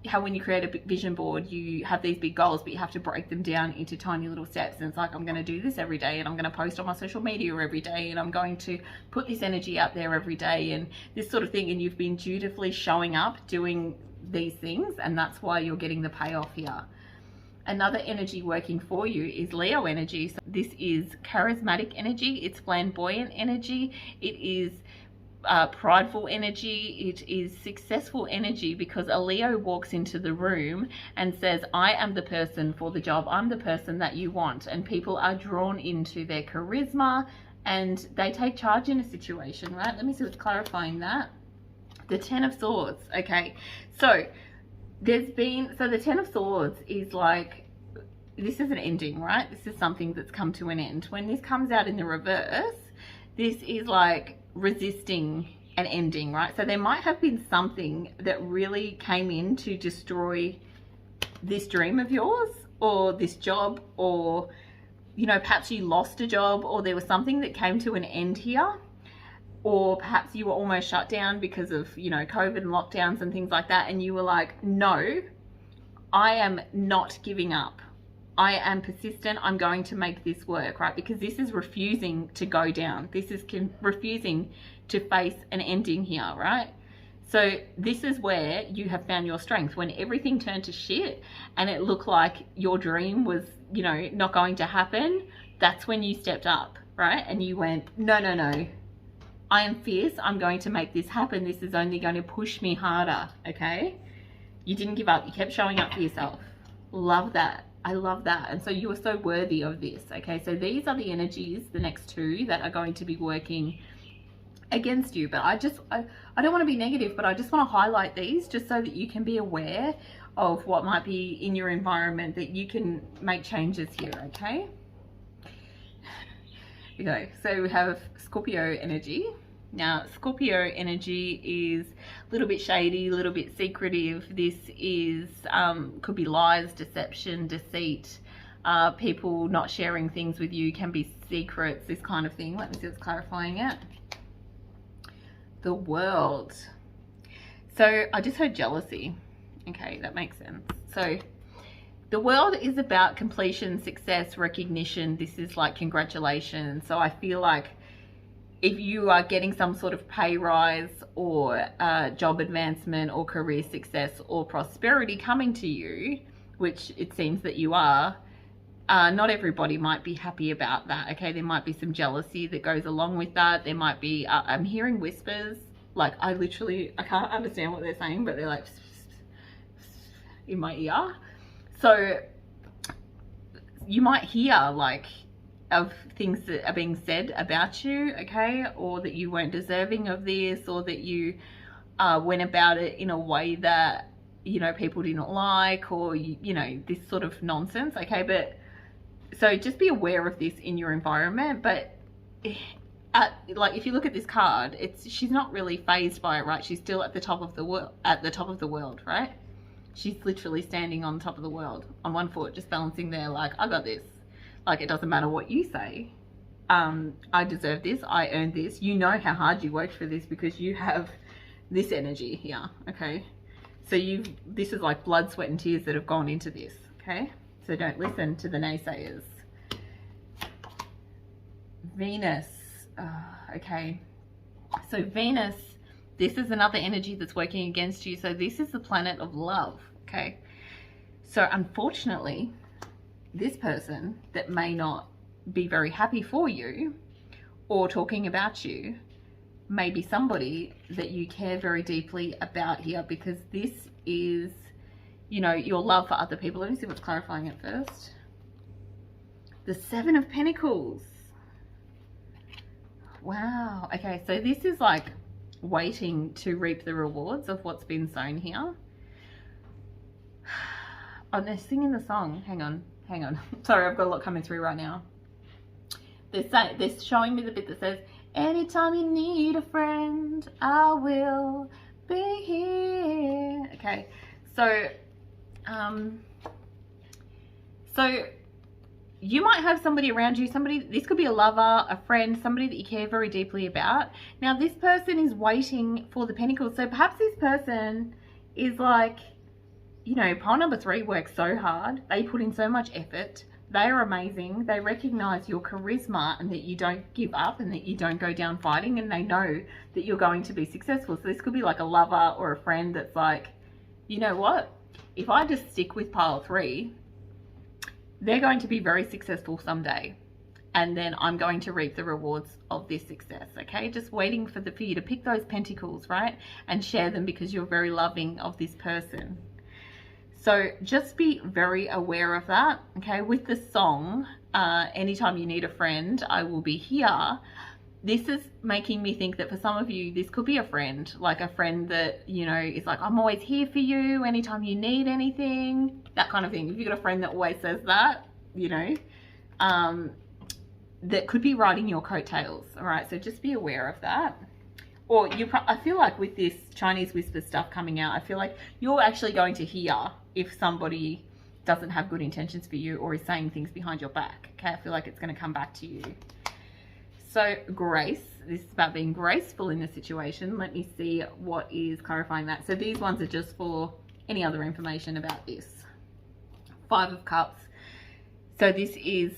how when you create a vision board, you have these big goals, but you have to break them down into tiny little steps. And it's like, I'm going to do this every day, and I'm going to post on my social media every day, and I'm going to put this energy out there every day, and this sort of thing. And you've been dutifully showing up, doing these things, and that's why you're getting the payoff here. Another energy working for you is Leo energy. So this is charismatic energy, it's flamboyant energy, it is prideful energy, it is successful energy, because a Leo walks into the room and says, I am the person for the job, I'm the person that you want, and people are drawn into their charisma and they take charge in a situation, right? Let me see what's clarifying that. The Ten of Swords. Okay, so there's been, so the Ten of Swords is like, this is an ending, right? This is something that's come to an end. When this comes out in the reverse, this is like resisting an ending, right? So there might have been something that really came in to destroy this dream of yours, or this job, or, you know, perhaps you lost a job, or there was something that came to an end here. Or perhaps you were almost shut down because of, you know, COVID and lockdowns and things like that. And you were like, no, I am not giving up. I am persistent. I'm going to make this work, right? Because this is refusing to go down. This is refusing to face an ending here, right? So this is where you have found your strength. When everything turned to shit and it looked like your dream was, you know, not going to happen, that's when you stepped up, right? And you went, no, no, no. I am fierce. I'm going to make this happen. This is only going to push me harder, okay? You didn't give up. You kept showing up for yourself. Love that. I love that. And so you are so worthy of this, okay? So these are the energies, the next two, that are going to be working against you. But I don't want to be negative, but I just want to highlight these just so that you can be aware of what might be in your environment, that you can make changes here, okay? Okay, so we have Scorpio energy. Now, Scorpio energy is a little bit shady, a little bit secretive. This is, could be lies, deception, deceit, people not sharing things with you, can be secrets, this kind of thing. Let me see what's clarifying it. The World. So I just heard jealousy. Okay, that makes sense. So the World is about completion, success, recognition. This is like congratulations. So I feel like if you are getting some sort of pay rise or job advancement or career success or prosperity coming to you, which it seems that you are, not everybody might be happy about that, okay? There might be some jealousy that goes along with that. There might be, I'm hearing whispers, like I can't understand what they're saying, but they're like in my ear. So you might hear like of things that are being said about you, okay? Or that you weren't deserving of this, or that you went about it in a way that, you know, people didn't like, or, you know, this sort of nonsense, okay? But so just be aware of this in your environment. But like if you look at this card, she's not really fazed by it, right? She's still at the top of the world, right? She's literally standing on top of the world on one foot, just balancing there, like, I got this. Like, it doesn't matter what you say. I deserve this. I earned this. You know how hard you worked for this, because you have this energy here, okay? So this is like blood, sweat and tears that have gone into this, okay? So don't listen to the naysayers. Venus, okay. So Venus, this is another energy that's working against you. So this is the planet of love, okay? So unfortunately, this person that may not be very happy for you or talking about you may be somebody that you care very deeply about here, because this is, you know, your love for other people. Let me see what's clarifying it first. The Seven of Pentacles. Wow. Okay, so this is like waiting to reap the rewards of what's been sown here. Oh, they're singing the song. Hang on. Sorry, I've got a lot coming through right now. They're showing me the bit that says, anytime you need a friend, I will be here. Okay, so you might have somebody around you, this could be a lover, a friend, somebody that you care very deeply about. Now this person is waiting for the pentacles. So perhaps this person is like, you know, pile number 3 works so hard. They put in so much effort. They are amazing. They recognize your charisma and that you don't give up and that you don't go down fighting, and they know that you're going to be successful. So this could be like a lover or a friend that's like, you know what? If I just stick with pile 3, they're going to be very successful someday. And then I'm going to reap the rewards of this success, okay? Just waiting for you to pick those pentacles, right? And share them because you're very loving of this person. So just be very aware of that, okay? With the song, anytime you need a friend, I will be here. This is making me think that for some of you, this could be a friend, like a friend that, you know, is like, I'm always here for you anytime you need anything, that kind of thing. If you've got a friend that always says that, you know, that could be riding your coattails, all right? So just be aware of that. Or I feel like with this Chinese whisper stuff coming out, I feel like you're actually going to hear if somebody doesn't have good intentions for you or is saying things behind your back, okay? I feel like it's going to come back to you. So grace, this is about being graceful in the situation. Let me see what is clarifying that. So these ones are just for any other information about this. 5 of Cups. So this is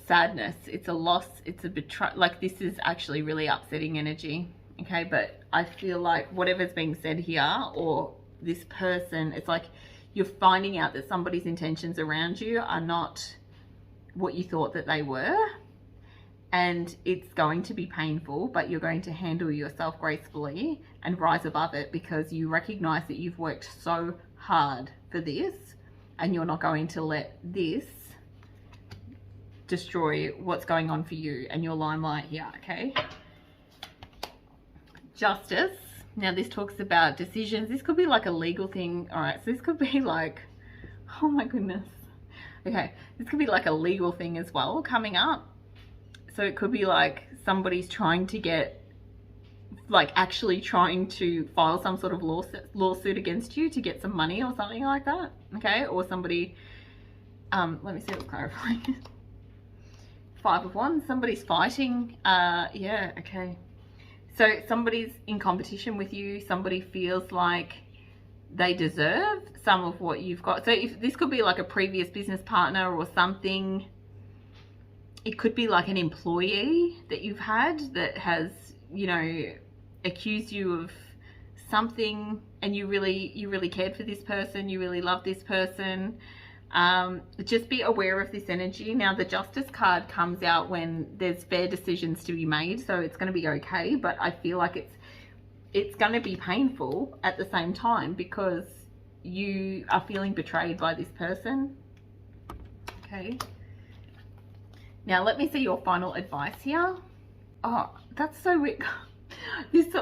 sadness. It's a loss. It's a betrayal. Like this is actually really upsetting energy. Okay, but I feel like whatever's being said here, or this person, it's like you're finding out that somebody's intentions around you are not what you thought that they were. And it's going to be painful, but you're going to handle yourself gracefully and rise above it, because you recognize that you've worked so hard for this, and you're not going to let this destroy what's going on for you and your limelight here, okay? Justice. Now this talks about decisions. This could be like a legal thing. All right, so this could be like, oh my goodness. Okay, this could be like a legal thing as well coming up. So it could be like somebody's trying to get, like actually trying to file some sort of lawsuit against you to get some money or something like that, okay? Or somebody, let me see what's clarifying. 5 of Wands, somebody's fighting, yeah, okay. So somebody's in competition with you. Somebody feels like they deserve some of what you've got. So if this could be like a previous business partner or something. It could be like an employee that you've had that has, you know, accused you of something, and you really cared for this person. You really love this person. Just be aware of this energy. Now the Justice card comes out when there's fair decisions to be made, so it's going to be okay, but I feel like it's going to be painful at the same time, because you are feeling betrayed by this person, okay? Now let me see your final advice here. Oh, that's so weird. This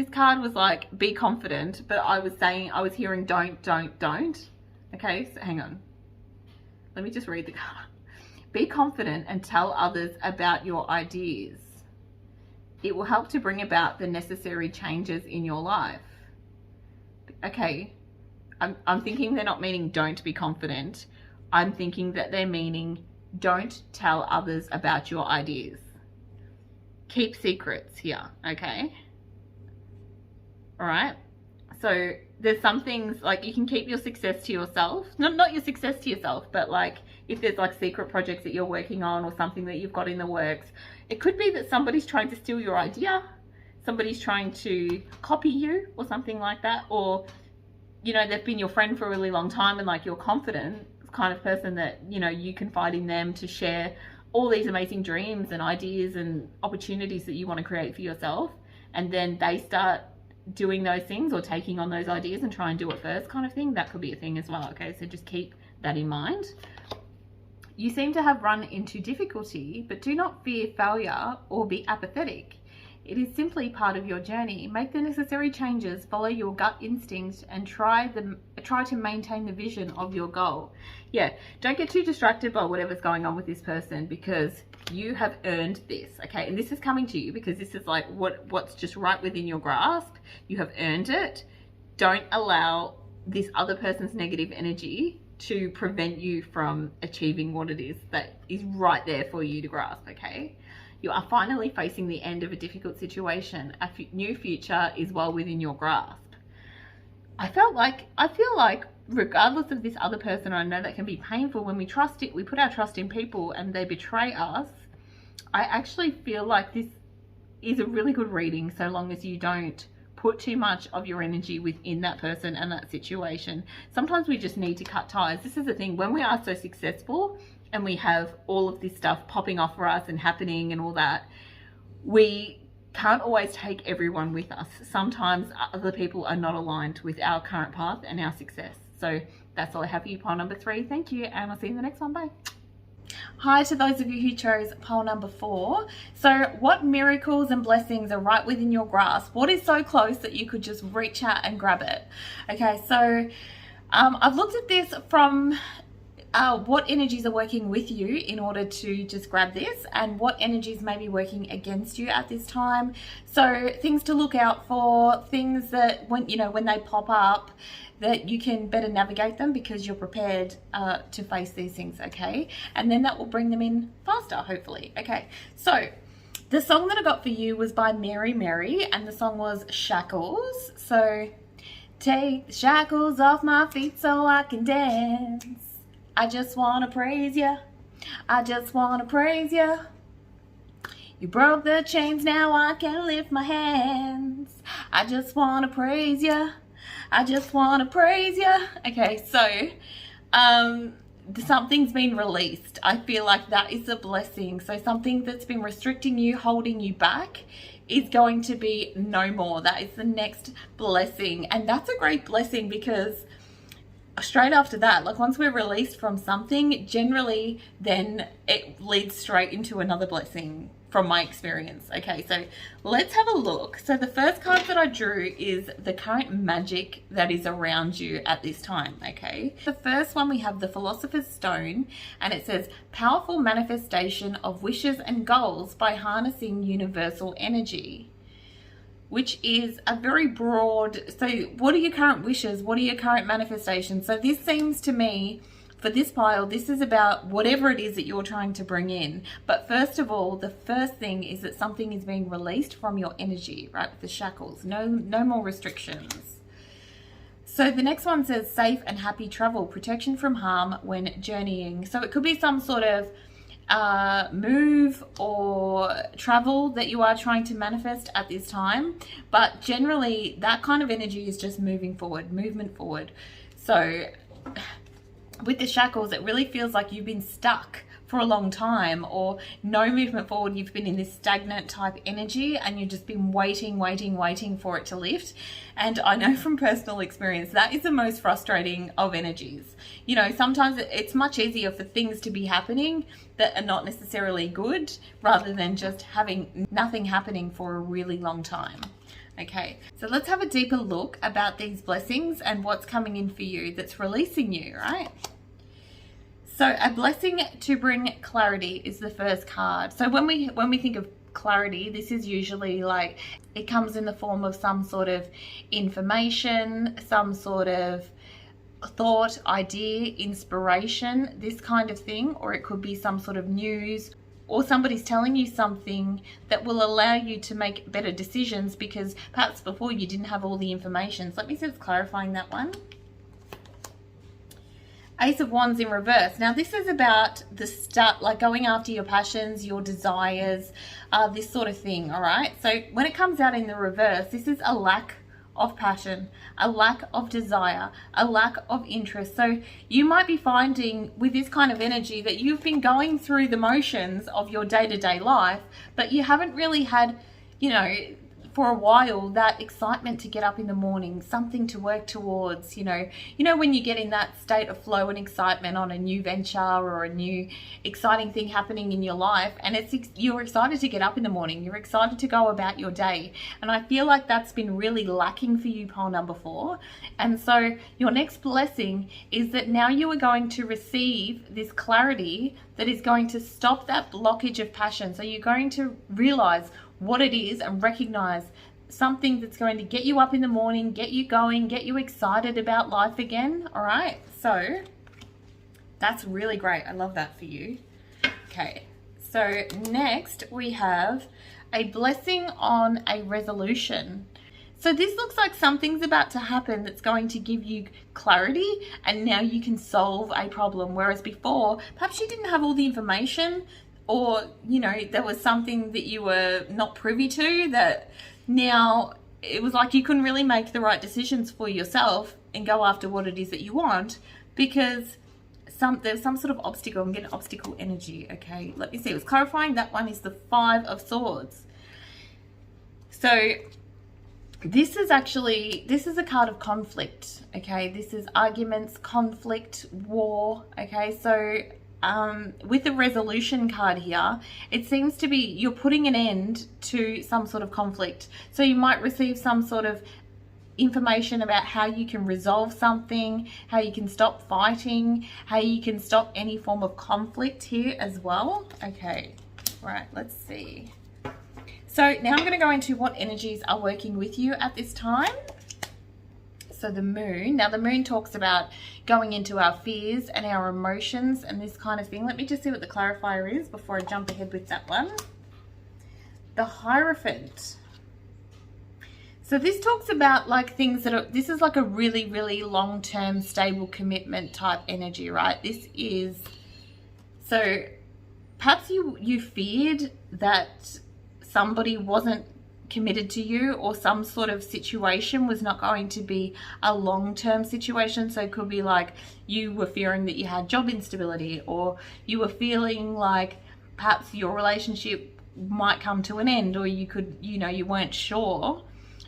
card was like, be confident, but I was hearing don't. Okay, so hang on. Let me just read the card. Be confident and tell others about your ideas. It will help to bring about the necessary changes in your life. Okay, I'm thinking they're not meaning don't be confident. I'm thinking that they're meaning don't tell others about your ideas. Keep secrets here, okay? All right. So there's some things like you can keep your success to yourself. Not your success to yourself, but like if there's like secret projects that you're working on or something that you've got in the works, it could be that somebody's trying to steal your idea, somebody's trying to copy you or something like that, or they've been your friend for a really long time and like you're confident kind of person that you confide in them to share all these amazing dreams and ideas and opportunities that you want to create for yourself, and then they start doing those things or taking on those ideas and try and do it first kind of thing. That could be a thing as well. Okay, so just keep that in mind. You seem to have run into difficulty, but do not fear failure or be apathetic. It is simply part of your journey. Make the necessary changes, follow your gut instinct, and try to maintain the vision of your goal. Yeah, don't get too distracted by whatever's going on with this person, because you have earned this, okay? And this is coming to you because this is like what's just right within your grasp. You have earned it. Don't allow this other person's negative energy to prevent you from achieving what it is that is right there for you to grasp, okay? You are finally facing the end of a difficult situation. A new future is well within your grasp. I feel like regardless of this other person, I know that can be painful when we put our trust in people and they betray us. I actually feel like this is a really good reading so long as you don't put too much of your energy within that person and that situation. Sometimes we just need to cut ties. This is the thing, when we are so successful and we have all of this stuff popping off for us and happening and all that, we can't always take everyone with us. Sometimes other people are not aligned with our current path and our success. So that's all I have for you, pile number 3. Thank you, and I'll see you in the next one. Bye. Hi to those of you who chose pile number 4. So what miracles and blessings are right within your grasp? What is so close that you could just reach out and grab it? Okay, so I've looked at this from what energies are working with you in order to just grab this, and what energies may be working against you at this time. So things to look out for, things that when they pop up, that you can better navigate them because you're prepared to face these things, okay? And then that will bring them in faster, hopefully. Okay, so the song that I got for you was by Mary Mary, and the song was Shackles. So take the shackles off my feet so I can dance. I just want to praise you. I just want to praise you. You broke the chains, now I can lift my hands. I just want to praise you. I just want to praise you. Okay, so something's been released. I feel like that is a blessing. So something that's been restricting you, holding you back, is going to be no more. That is the next blessing. And that's a great blessing because straight after that, like once we're released from something, generally then it leads straight into another blessing from my experience. Okay, so let's have a look. So the first card that I drew is the current magic that is around you at this time, okay? The first one, we have the Philosopher's Stone, and it says powerful manifestation of wishes and goals by harnessing universal energy, which is a very broad, so what are your current wishes? What are your current manifestations? So this seems to me, for this pile, this is about whatever it is that you're trying to bring in. But first of all, the first thing is that something is being released from your energy, right? With the shackles, no more restrictions. So the next one says safe and happy travel, protection from harm when journeying. So it could be some sort of move or travel that you are trying to manifest at this time, but generally that kind of energy is just moving forward, movement forward. So with the shackles, it really feels like you've been stuck for a long time, or no movement forward. You've been in this stagnant type energy and you've just been waiting for it to lift. And I know from personal experience that is the most frustrating of energies. Sometimes it's much easier for things to be happening that are not necessarily good, rather than just having nothing happening for a really long time. Okay, so let's have a deeper look about these blessings and what's coming in for you that's releasing you, right? So a blessing to bring clarity is the first card. So when we think of clarity, this is usually like it comes in the form of some sort of information, some sort of thought, idea, inspiration, this kind of thing, or it could be some sort of news or somebody's telling you something that will allow you to make better decisions because perhaps before you didn't have all the information. So let me see if it's clarifying that one. Ace of Wands in reverse. Now this is about the start, like going after your passions, your desires, this sort of thing, all right? So when it comes out in the reverse, this is a lack of passion, a lack of desire, a lack of interest. So you might be finding with this kind of energy that you've been going through the motions of your day-to-day life, but you haven't really had, you know, for a while, that excitement to get up in the morning, something to work towards, you know when you get in that state of flow and excitement on a new venture or a new exciting thing happening in your life, and you're excited to get up in the morning, you're excited to go about your day. And I feel like that's been really lacking for you, pile number 4. And so your next blessing is that now you are going to receive this clarity that is going to stop that blockage of passion. So you're going to realize what it is and recognize something that's going to get you up in the morning, get you going, get you excited about life again. All right, so that's really great. I love that for you. Okay, so next we have a blessing on a resolution. So this looks like something's about to happen that's going to give you clarity, and now you can solve a problem, whereas before perhaps you didn't have all the information, or there was something that you were not privy to, that now it was like you couldn't really make the right decisions for yourself and go after what it is that you want because there's some sort of obstacle. I'm getting obstacle energy. Okay, let me see. It was clarifying. That one is the 5 of Swords. So this is a card of conflict. Okay, this is arguments, conflict, war. Okay, so with the resolution card here, it seems to be you're putting an end to some sort of conflict. So you might receive some sort of information about how you can resolve something, how you can stop fighting, how you can stop any form of conflict here as well. Okay, right, let's see. So now I'm going to go into what energies are working with you at this time. So the moon. Now the moon talks about going into our fears and our emotions and this kind of thing. Let me just see what the clarifier is before I jump ahead with that one. The Hierophant. So this talks about like things that are, this is like a really, really long-term stable commitment type energy, right? This is, so perhaps you feared that somebody wasn't committed to you, or some sort of situation was not going to be a long-term situation. So it could be like you were fearing that you had job instability, or you were feeling like perhaps your relationship might come to an end, or you could, you weren't sure.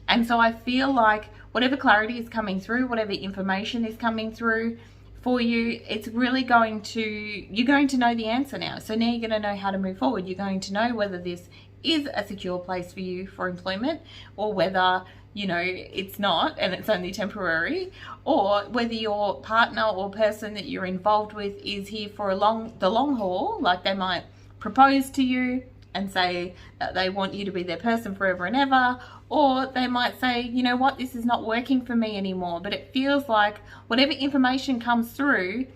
And so I feel like whatever clarity is coming through, whatever information is coming through for you, it's really you're going to know the answer now. So now you're going to know how to move forward. You're going to know whether this is a secure place for you for employment, or whether it's not and it's only temporary, or whether your partner or person that you're involved with is here for the long haul. Like they might propose to you and say that they want you to be their person forever and ever, or they might say, you know what, this is not working for me anymore. But it feels like whatever information comes through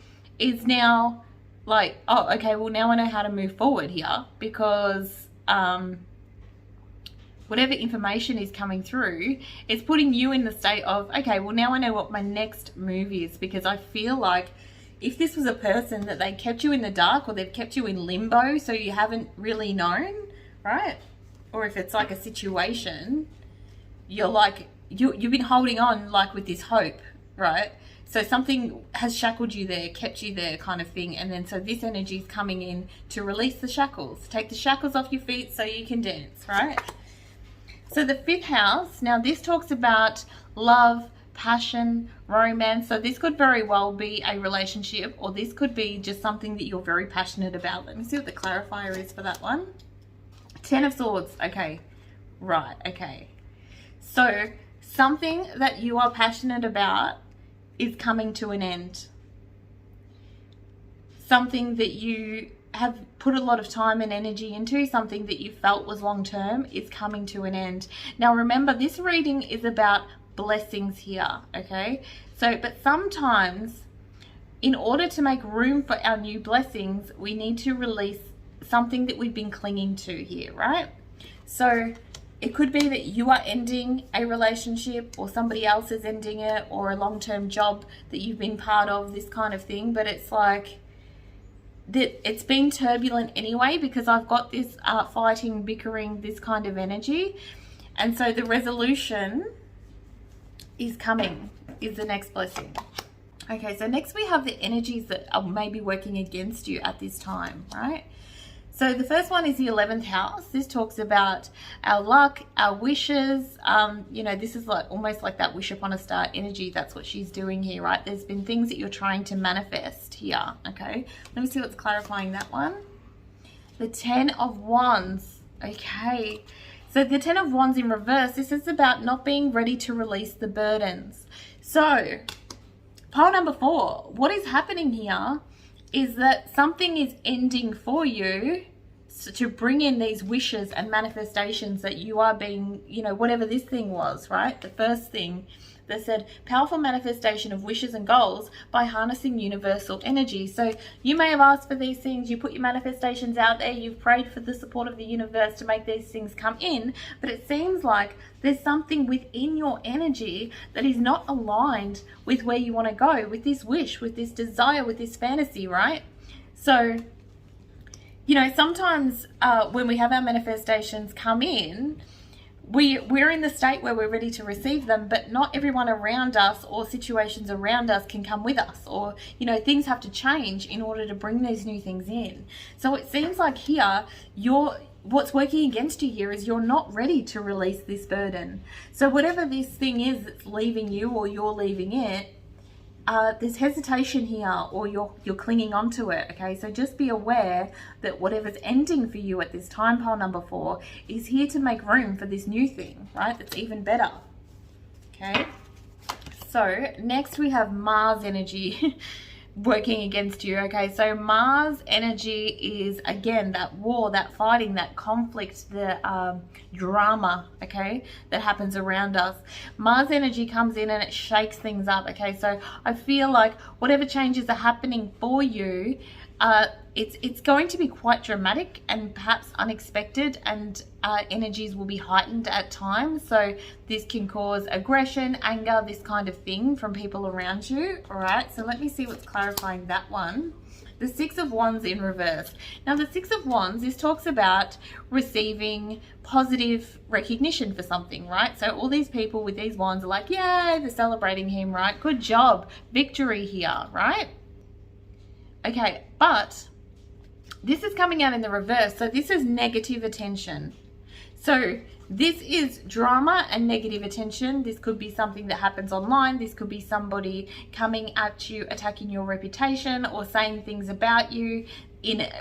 is now like, oh, okay, well now I know how to move forward here, because whatever information is coming through, it's putting you in the state of, okay, well now I know what my next move is. Because I feel like if this was a person that they kept you in the dark, or they've kept you in limbo so you haven't really known, right? Or if it's like a situation, you're like, you've been holding on like with this hope, right? So something has shackled you there, kept you there kind of thing. And then so this energy is coming in to release the shackles. Take the shackles off your feet so you can dance, right? So the 5th house, now this talks about love, passion, romance. So this could very well be a relationship, or this could be just something that you're very passionate about. Let me see what the clarifier is for that one. 10 of Swords. Okay, right, okay. So something that you are passionate about is coming to an end. Something that you have put a lot of time and energy into, something that you felt was long-term, is coming to an end. Now remember, this reading is about blessings here, okay? So, but sometimes in order to make room for our new blessings, we need to release something that we've been clinging to here, right? So it could be that you are ending a relationship, or somebody else is ending it, or a long-term job that you've been part of, this kind of thing. But it's like that it's been turbulent anyway, because I've got this fighting, bickering, this kind of energy. And so the resolution is coming, is the next blessing. Okay, so next we have the energies that are maybe working against you at this time, right? So the first one is the 11th house. This talks about our luck, our wishes. You know, this is like almost like that wish upon a star energy. That's what she's doing here, right? There's been things that you're trying to manifest here, okay? Let me see what's clarifying that one. The 10 of Wands, okay. So the 10 of Wands in reverse, this is about not being ready to release the burdens. So, pile number 4, what is happening here is that something is ending for you to bring in these wishes and manifestations that you are being, you know, whatever this thing was, right? The first thing that said powerful manifestation of wishes and goals by harnessing universal energy. So you may have asked for these things, you put your manifestations out there, you've prayed for the support of the universe to make these things come in, but it seems like there's something within your energy that is not aligned with where you want to go, with this wish, with this desire, with this fantasy, right? So, you know, sometimes when we have our manifestations come in, we're in the state where we're ready to receive them, but not everyone around us or situations around us can come with us, or, you know, things have to change in order to bring these new things in. So it seems like here, what's working against you here is you're not ready to release this burden. So whatever this thing is that's leaving you, or you're leaving it, there's hesitation here, or you're clinging onto it, okay? So just be aware that whatever's ending for you at this time, pile number 4, is here to make room for this new thing, right? That's even better, okay? So next we have Mars energy working against you, okay? So Mars energy is, again, that war, that fighting, that conflict, the drama, okay, that happens around us. Mars energy comes in and it shakes things up, okay? So I feel like whatever changes are happening for you, it's going to be quite dramatic and perhaps unexpected, and energies will be heightened at times. So this can cause aggression, anger, this kind of thing from people around you. All right, so let me see what's clarifying that one. The 6 of Wands in reverse. Now the 6 of Wands, this talks about receiving positive recognition for something, right? So all these people with these wands are like, yay, they're celebrating him, right? Good job, victory here, right? Okay, but this is coming out in the reverse. So this is negative attention. So this is drama and negative attention. This could be something that happens online. This could be somebody coming at you, attacking your reputation, or saying things about you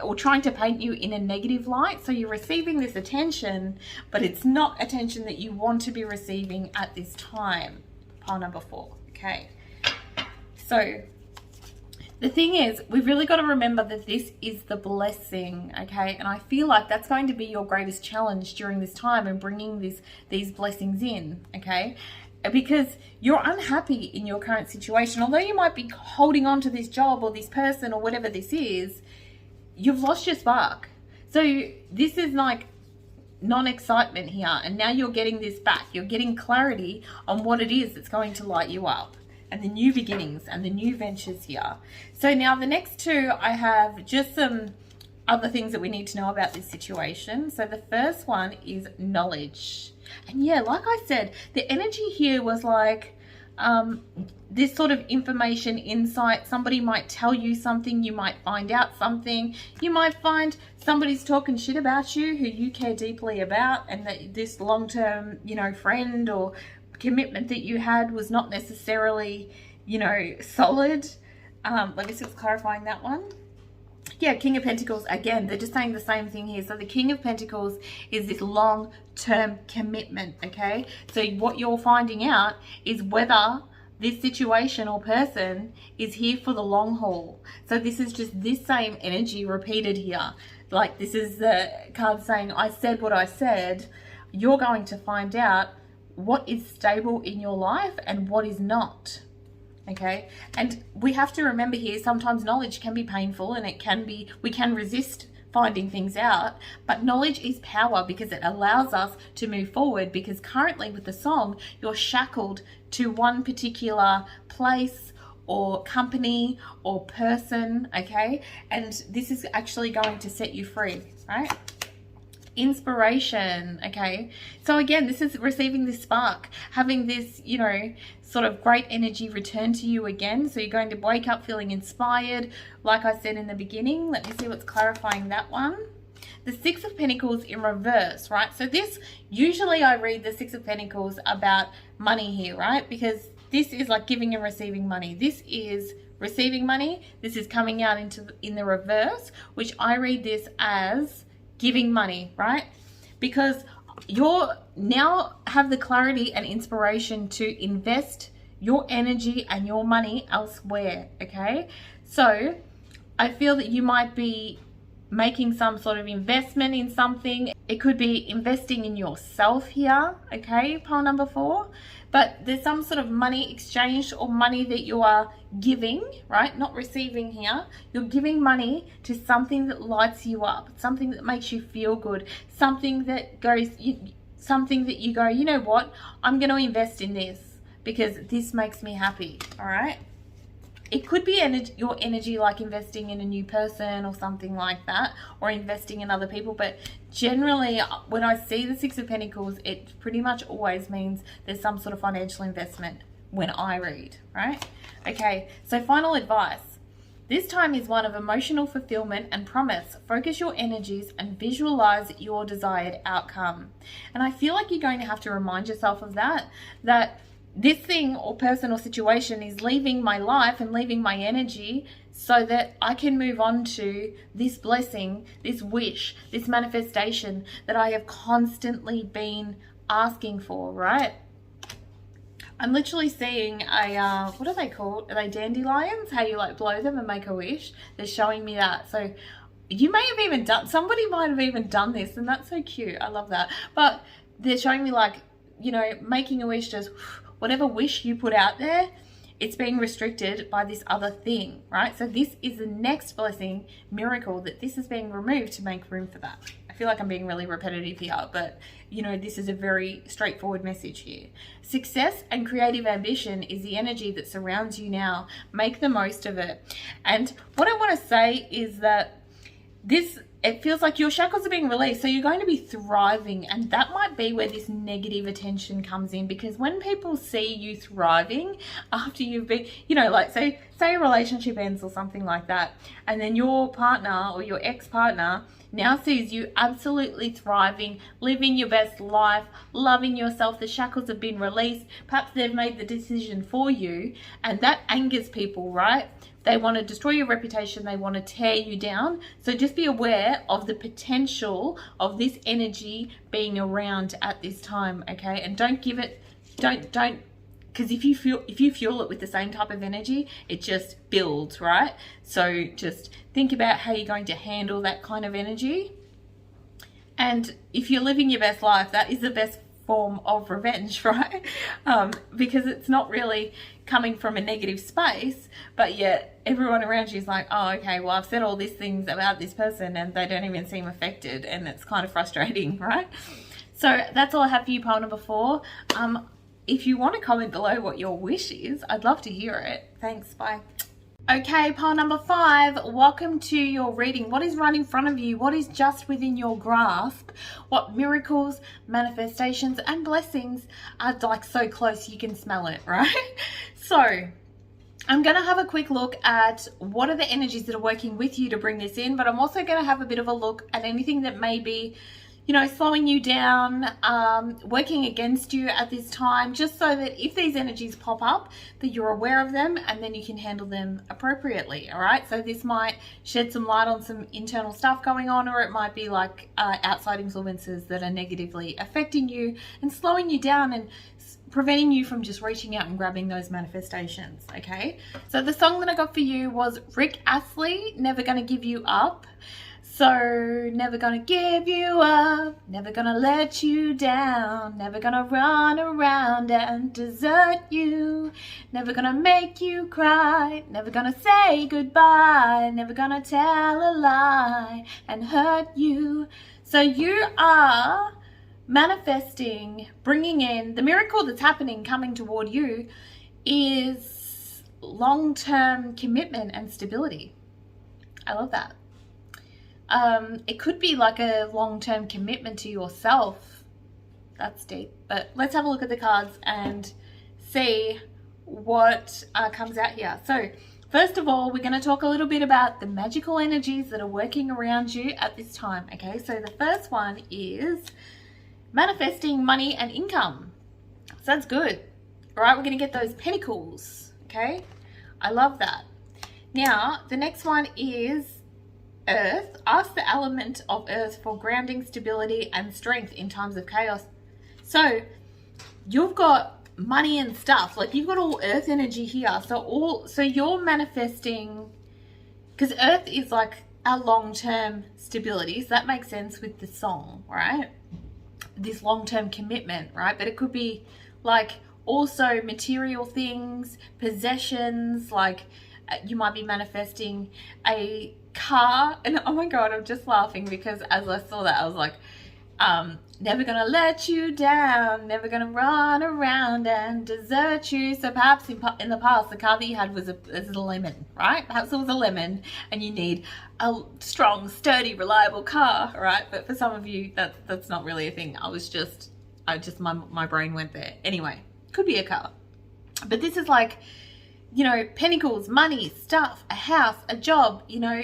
or trying to paint you in a negative light. So you're receiving this attention, but it's not attention that you want to be receiving at this time. Pile number 4. Okay. So the thing is, we've really got to remember that this is the blessing, okay? And I feel like that's going to be your greatest challenge during this time, and bringing these blessings in, okay? Because you're unhappy in your current situation. Although you might be holding on to this job or this person or whatever this is, you've lost your spark. So this is like non-excitement here, and now you're getting this back. You're getting clarity on what it is that's going to light you up, and the new beginnings and the new ventures here. So now the next 2, I have just some other things that we need to know about this situation. So the first one is knowledge. And yeah, like I said, the energy here was like this sort of information, insight. Somebody might tell you something, you might find out something, you might find somebody's talking shit about you who you care deeply about, and that this long-term, you know, friend or commitment that you had was not necessarily, you know, solid. Let me see what's clarifying that one. Yeah, King of Pentacles, again, they're just saying the same thing here. So the King of Pentacles is this long-term commitment, okay? So what you're finding out is whether this situation or person is here for the long haul. So this is just this same energy repeated here. Like, this is the card saying, I said what I said. You're going to find out what is stable in your life and what is not, okay? And we have to remember here, sometimes knowledge can be painful, and it can be, we can resist finding things out, but knowledge is power because it allows us to move forward, because currently with the song, you're shackled to one particular place or company or person, okay? And this is actually going to set you free, right? Inspiration, okay? So again, this is receiving this spark, having this, you know, sort of great energy return to you again. So you're going to wake up feeling inspired, like I said in the beginning. Let me see what's clarifying that one. The Six of Pentacles in reverse, right? So this, usually I read the Six of Pentacles about money here, right? Because this is like giving and receiving money. This is receiving money. This is coming out in the reverse, which I read this as giving money, right? Because you're now have the clarity and inspiration to invest your energy and your money elsewhere, okay? So I feel that you might be making some sort of investment in something. It could be investing in yourself here, okay, pile number 4. But there's some sort of money exchange or money that you are giving, right? Not receiving here. You're giving money to something that lights you up, something that makes you feel good, something that something that you go, you know what? I'm going to invest in this because this makes me happy, all right? It could be your energy, like investing in a new person or something like that, or investing in other people. But generally, when I see the Six of Pentacles, it pretty much always means there's some sort of financial investment when I read, right? Okay, so final advice. This time is one of emotional fulfillment and promise. Focus your energies and visualize your desired outcome. And I feel like you're going to have to remind yourself of that this thing or person or situation is leaving my life and leaving my energy so that I can move on to this blessing, this wish, this manifestation that I have constantly been asking for, right? I'm literally seeing a, what are they called? Are they dandelions? How you like blow them and make a wish? They're showing me that. So you may have even done, somebody might have even done this, and that's so cute. I love that. But they're showing me, like, you know, making a wish, just whatever wish you put out there, it's being restricted by this other thing, right? So this is the next blessing, miracle, that this is being removed to make room for that. I feel like I'm being really repetitive here, but you know, this is a very straightforward message here. Success and creative ambition is the energy that surrounds you now. Make the most of it. And what I want to say is that it feels like your shackles are being released, so you're going to be thriving, and that might be where this negative attention comes in, because when people see you thriving after you've been, you know, like say a relationship ends or something like that, and then your partner or your ex-partner now sees you absolutely thriving, living your best life, loving yourself, the shackles have been released, perhaps they've made the decision for you, and that angers people, right? They want to destroy your reputation. They want to tear you down. So just be aware of the potential of this energy being around at this time, okay? And don't give it, don't, because if you fuel it with the same type of energy, it just builds, right? So just think about how you're going to handle that kind of energy. And if you're living your best life, that is the best form of revenge, right? Because it's not really coming from a negative space, but yet everyone around you is like, oh, okay, well, I've said all these things about this person and they don't even seem affected, and it's kind of frustrating, right? So that's all I have for you, pile number 4. If you want to comment below what your wish is, I'd love to hear it. Thanks, bye. Okay, pile number 5, welcome to your reading. What is right in front of you? What is just within your grasp? What miracles, manifestations, and blessings are like so close you can smell it, right? So I'm going to have a quick look at what are the energies that are working with you to bring this in, but I'm also going to have a bit of a look at anything that may be, you know, slowing you down, working against you at this time, just so that if these energies pop up, that you're aware of them and then you can handle them appropriately, all right? So this might shed some light on some internal stuff going on, or it might be like outside influences that are negatively affecting you and slowing you down and preventing you from just reaching out and grabbing those manifestations, okay? So the song that I got for you was Rick Astley, Never Gonna Give You Up. So never gonna give you up, never gonna let you down, never gonna run around and desert you, never gonna make you cry, never gonna say goodbye, never gonna tell a lie and hurt you. So you are manifesting, bringing in the miracle that's happening, coming toward you is long-term commitment and stability. I love that. It could be like a long-term commitment to yourself. That's deep. But let's have a look at the cards and see what comes out here. So first of all, we're going to talk a little bit about the magical energies that are working around you at this time. Okay, so the first one is manifesting money and income. So that's good. All right, we're going to get those pentacles. Okay, I love that. Now, the next one is Earth. Ask the element of Earth for grounding, stability, and strength in times of chaos. So you've got money and stuff. Like you've got all Earth energy here. So you're manifesting, because Earth is like our long-term stability. So that makes sense with the song, right? This long-term commitment, right? But it could be like also material things, possessions, like you might be manifesting a car. And oh my god, I'm just laughing because as I saw that I was like, never gonna let you down, never gonna run around and desert you. So perhaps in the past the car that you had was a lemon, right? Perhaps it was a lemon and you need a strong, sturdy, reliable car, right? But for some of you that's not really a thing. My brain went there. Anyway, could be a car. But this is like, you know, pentacles, money, stuff, a house, a job, you know,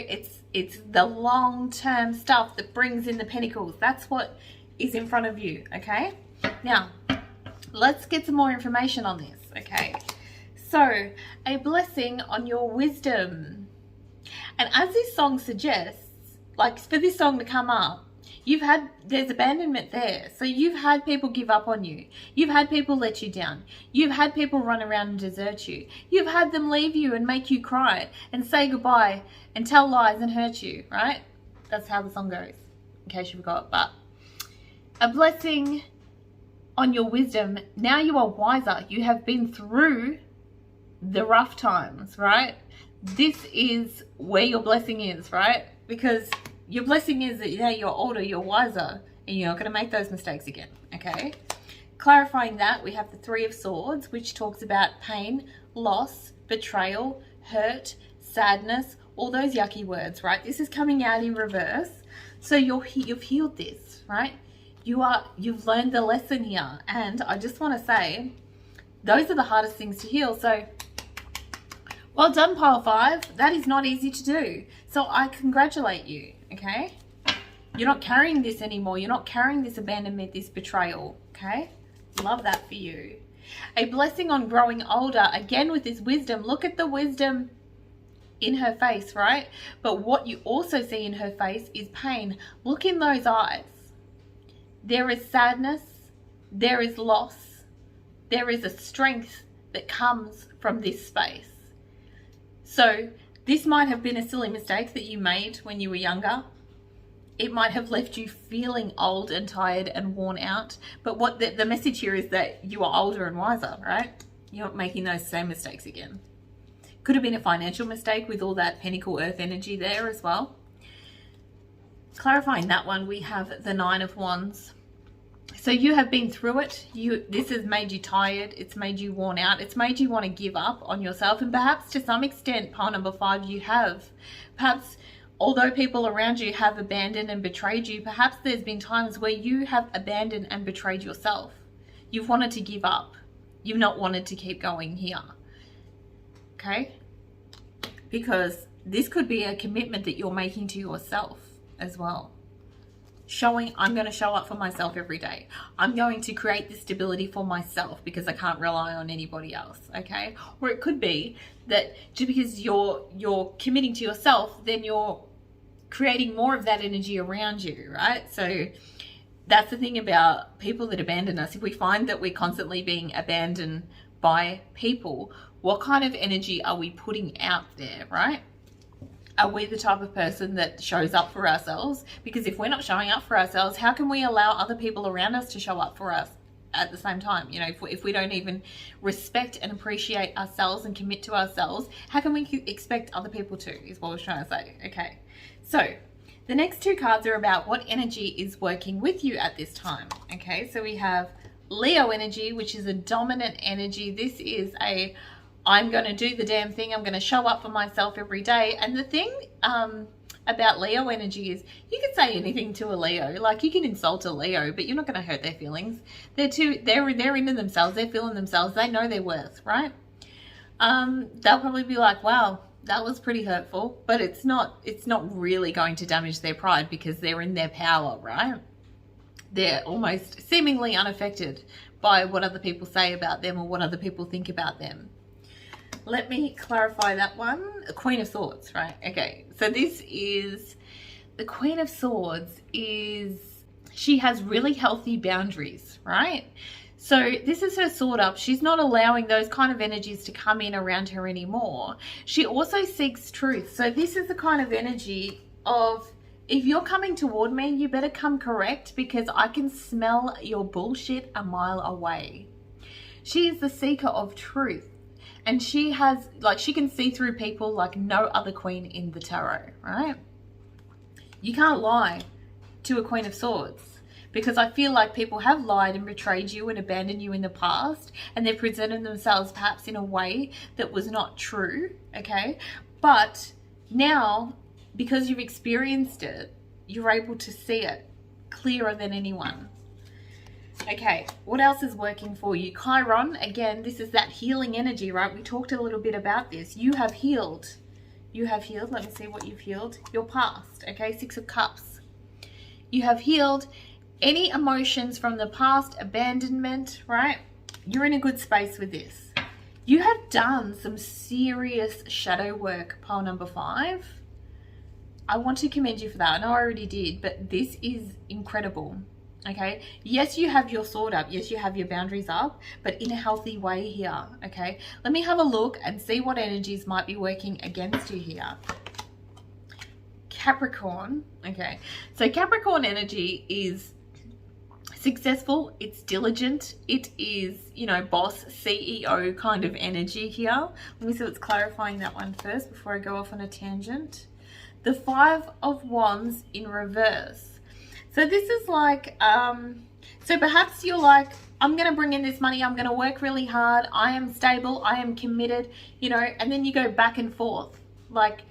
it's the long-term stuff that brings in the pentacles. That's what is in front of you, okay? Now, let's get some more information on this, okay? So, a blessing on your wisdom. And as this song suggests, like for this song to come up, there's abandonment there. So you've had people give up on you. You've had people let you down. You've had people run around and desert you. You've had them leave you and make you cry and say goodbye and tell lies and hurt you, right? That's how the song goes, in case you forgot. But a blessing on your wisdom. Now you are wiser. You have been through the rough times, right? This is where your blessing is, right? Because your blessing is that now you're older, you're wiser, and you're not going to make those mistakes again, okay? Clarifying that, we have the Three of Swords, which talks about pain, loss, betrayal, hurt, sadness, all those yucky words, right? This is coming out in reverse. So you've healed this, right? You've learned the lesson here. And I just want to say, those are the hardest things to heal. So well done, pile 5. That is not easy to do. So I congratulate you. Okay, you're not carrying this anymore. You're not carrying this abandonment, this betrayal. Okay, love that for you. A blessing on growing older. Again, with this wisdom, look at the wisdom in her face, right? But what you also see in her face is pain. Look in those eyes. There is sadness. There is loss. There is a strength that comes from this space. So this might have been a silly mistake that you made when you were younger. It might have left you feeling old and tired and worn out. But what the message here is that you are older and wiser, right? You're not making those same mistakes again. Could have been a financial mistake with all that Pentacle Earth energy there as well. Clarifying that one, we have the Nine of Wands. So you have been through it. This has made you tired. It's made you worn out. It's made you want to give up on yourself. And perhaps to some extent, pile number 5, you have. Perhaps although people around you have abandoned and betrayed you, perhaps there's been times where you have abandoned and betrayed yourself. You've wanted to give up. You've not wanted to keep going here. Okay? Because this could be a commitment that you're making to yourself as well. Showing, I'm going to show up for myself every day. I'm going to create this stability for myself because I can't rely on anybody else, okay? Or it could be that just because you're committing to yourself, then you're creating more of that energy around you, right? So that's the thing about people that abandon us. If we find that we're constantly being abandoned by people, what kind of energy are we putting out there, right? Are we the type of person that shows up for ourselves? Because if we're not showing up for ourselves, how can we allow other people around us to show up for us at the same time? You know, if we don't even respect and appreciate ourselves and commit to ourselves, how can we expect other people to, is what I was trying to say. Okay, so the next two cards are about what energy is working with you at this time. Okay, so we have Leo energy, which is a dominant energy. This is a I'm going to do the damn thing. I'm going to show up for myself every day. And the thing about Leo energy is you can say anything to a Leo. Like, you can insult a Leo, but you're not going to hurt their feelings. They're into themselves. They're feeling themselves. They know their worth, right? They'll probably be like, wow, that was pretty hurtful, but it's not really going to damage their pride because they're in their power, right? They're almost seemingly unaffected by what other people say about them or what other people think about them. Let me clarify that one. The Queen of Swords, right? Okay, so this is the Queen of Swords. She has really healthy boundaries, right? So this is her sword up. She's not allowing those kind of energies to come in around her anymore. She also seeks truth. So this is the kind of energy of, if you're coming toward me, you better come correct, because I can smell your bullshit a mile away. She is the seeker of truth. And she has, like, she can see through people like no other queen in the tarot, right? You can't lie to a Queen of Swords, because I feel like people have lied and betrayed you and abandoned you in the past, and they've presented themselves perhaps in a way that was not true, okay? But now, because you've experienced it, you're able to see it clearer than anyone. Okay, what else is working for you? Chiron, again, this is that healing energy, right? We talked a little bit about this. You have healed. You have healed. Let me see what you've healed. Your past, okay? 6 of Cups. You have healed any emotions from the past, abandonment, right? You're in a good space with this. You have done some serious shadow work, pile number 5. I want to commend you for that. I know I already did, but this is incredible. Okay, yes, you have your sword up, yes, you have your boundaries up, but in a healthy way here. Okay, let me have a look and see what energies might be working against you here. Capricorn. Okay, so Capricorn energy is successful, it's diligent, it is, you know, boss, CEO kind of energy here. Let me see what's clarifying that one first before I go off on a tangent. The 5 of Wands in reverse. So this is like, so perhaps you're like, I'm going to bring in this money, I'm going to work really hard, I am stable, I am committed, you know, and then you go back and forth, like,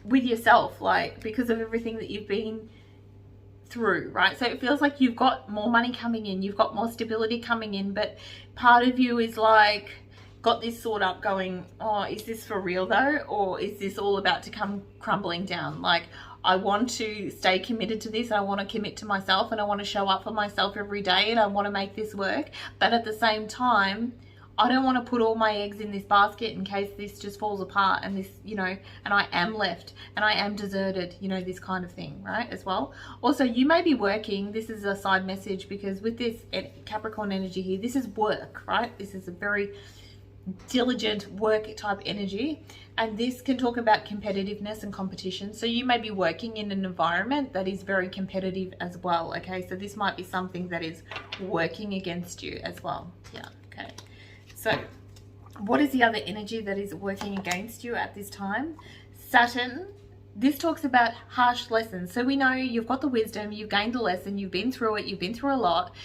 with yourself, like, because of everything that you've been through, right? So it feels like you've got more money coming in, you've got more stability coming in, but part of you is like, got this sword up going, oh, is this for real though? Or is this all about to come crumbling down? Like, I want to stay committed to this. I want to commit to myself, and I want to show up for myself every day, and I want to make this work. But at the same time, I don't want to put all my eggs in this basket in case this just falls apart and this, you know, and I am left and I am deserted, you know, this kind of thing, right, as well. Also, you may be working, this is a side message, because with this Capricorn energy here, this is work, right? This is a very diligent work type energy, and this can talk about competitiveness and competition. So you may be working in an environment that is very competitive as well. Okay, so this might be something that is working against you as well. Yeah, okay. So what is the other energy that is working against you at this time? Saturn. This talks about harsh lessons. So we know you've got the wisdom, you've gained the lesson, you've been through it, you've been through a lot.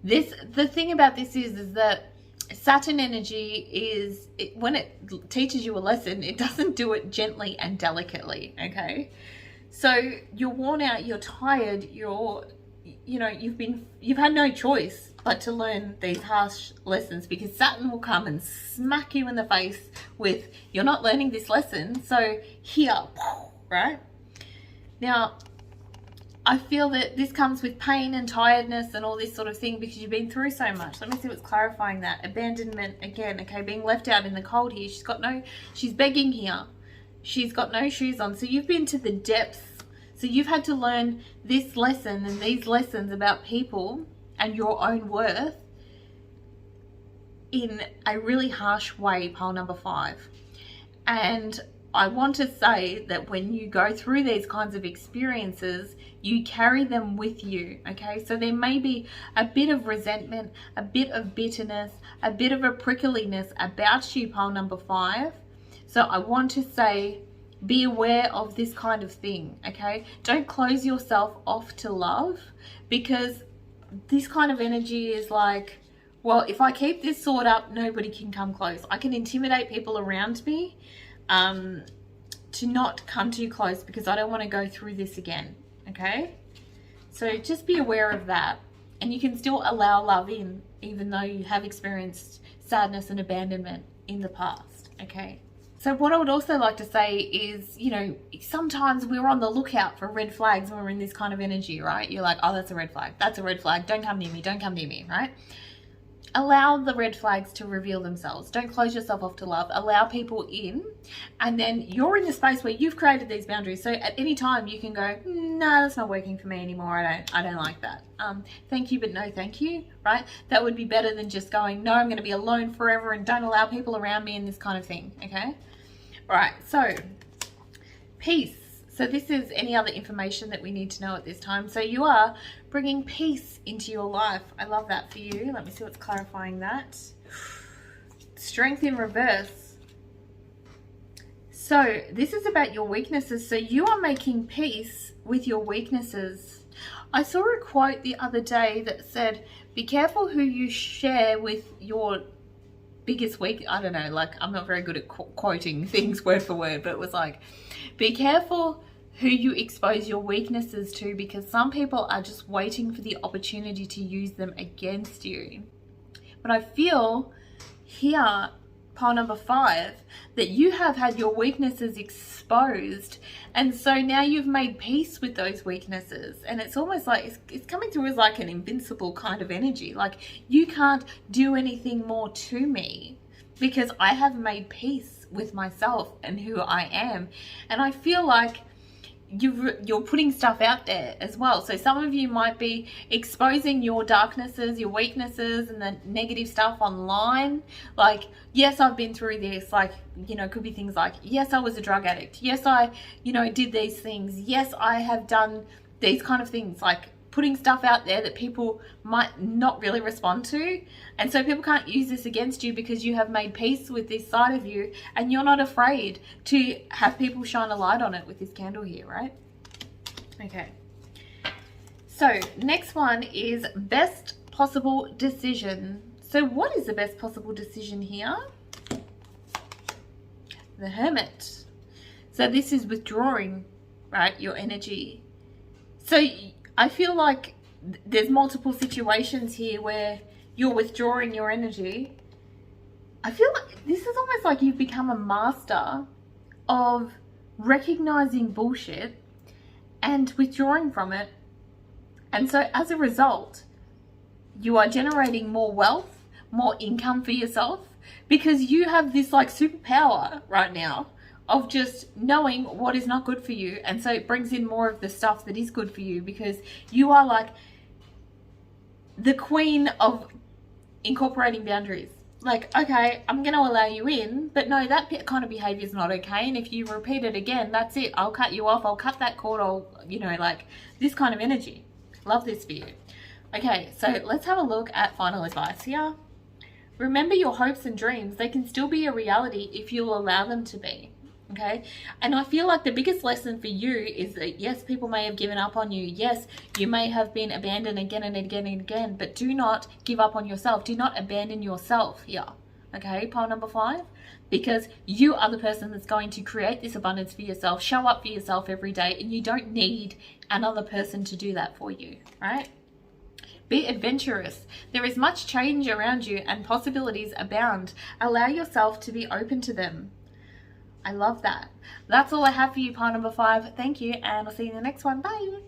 The thing about this is that Saturn energy is, when it teaches you a lesson, it doesn't do it gently and delicately, okay? So you're worn out, you're tired, you know, you've had no choice but to learn these harsh lessons, because Saturn will come and smack you in the face with, you're not learning this lesson, so here, right? Now, I feel that this comes with pain and tiredness and all this sort of thing because you've been through so much. Let me see what's clarifying that. Abandonment again, okay, being left out in the cold here. She's begging here. She's got no shoes on. So you've been to the depths. So you've had to learn this lesson and these lessons about people and your own worth in a really harsh way, pile number 5. And I want to say that when you go through these kinds of experiences, you carry them with you, okay? So there may be a bit of resentment, a bit of bitterness, a bit of a prickliness about you, pile number 5. So I want to say, be aware of this kind of thing, okay? Don't close yourself off to love, because this kind of energy is like, well, if I keep this sword up, nobody can come close. I can intimidate people around me to not come too close because I don't want to go through this again, okay? So just be aware of that. And you can still allow love in, even though you have experienced sadness and abandonment in the past, okay? So what I would also like to say is, you know, sometimes we're on the lookout for red flags when we're in this kind of energy, right? You're like, oh, that's a red flag. That's a red flag. Don't come near me. Don't come near me, right? Allow the red flags to reveal themselves. Don't close yourself off to love. Allow people in, and then you're in the space where you've created these boundaries. So at any time you can go, no, that's not working for me anymore. I don't like that. Thank you, but no thank you, right? That would be better than just going, no, I'm going to be alone forever and don't allow people around me and this kind of thing, okay? All right, so peace. So this is any other information that we need to know at this time. So you are bringing peace into your life. I love that for you. Let me see what's clarifying that. Strength in reverse. So this is about your weaknesses. So you are making peace with your weaknesses. I saw a quote the other day that said, be careful who you share with your biggest weak. I don't know, like I'm not very good at quoting things word for word, but it was like, be careful who you expose your weaknesses to, because some people are just waiting for the opportunity to use them against you. But I feel here, pile number 5, that you have had your weaknesses exposed, and so now you've made peace with those weaknesses, and it's almost like it's coming through as like an invincible kind of energy, like you can't do anything more to me because I have made peace with myself and who I am. And I feel like you're putting stuff out there as well. So some of you might be exposing your darknesses, your weaknesses, and the negative stuff online. Like, yes, I've been through this. Like, you know, it could be things like, yes, I was a drug addict. Yes, I, you know, did these things. Yes, I have done these kind of things. Like putting stuff out there that people might not really respond to. And so people can't use this against you because you have made peace with this side of you and you're not afraid to have people shine a light on it with this candle here, right? Okay. So next one is best possible decision. So what is the best possible decision here? The Hermit. So this is withdrawing, right? Your energy. So I feel like there's multiple situations here where you're withdrawing your energy. I feel like this is almost like you've become a master of recognizing bullshit and withdrawing from it. And so as a result, you are generating more wealth, more income for yourself, because you have this like superpower right now of just knowing what is not good for you. And so it brings in more of the stuff that is good for you, because you are like the queen of incorporating boundaries. Like, okay, I'm going to allow you in, but no, that kind of behavior is not okay. And if you repeat it again, that's it. I'll cut you off. I'll cut that cord. I'll, you know, like this kind of energy. Love this for you. Okay, so let's have a look at final advice here. Remember your hopes and dreams. They can still be a reality if you'll allow them to be. Okay, and I feel like the biggest lesson for you is that yes, people may have given up on you. Yes, you may have been abandoned again and again and again, but do not give up on yourself. Do not abandon yourself here. Okay, pile number 5, because you are the person that's going to create this abundance for yourself. Show up for yourself every day, and you don't need another person to do that for you, right? Be adventurous. There is much change around you and possibilities abound. Allow yourself to be open to them. I love that. That's all I have for you, pile number 5. Thank you, and I'll see you in the next one. Bye.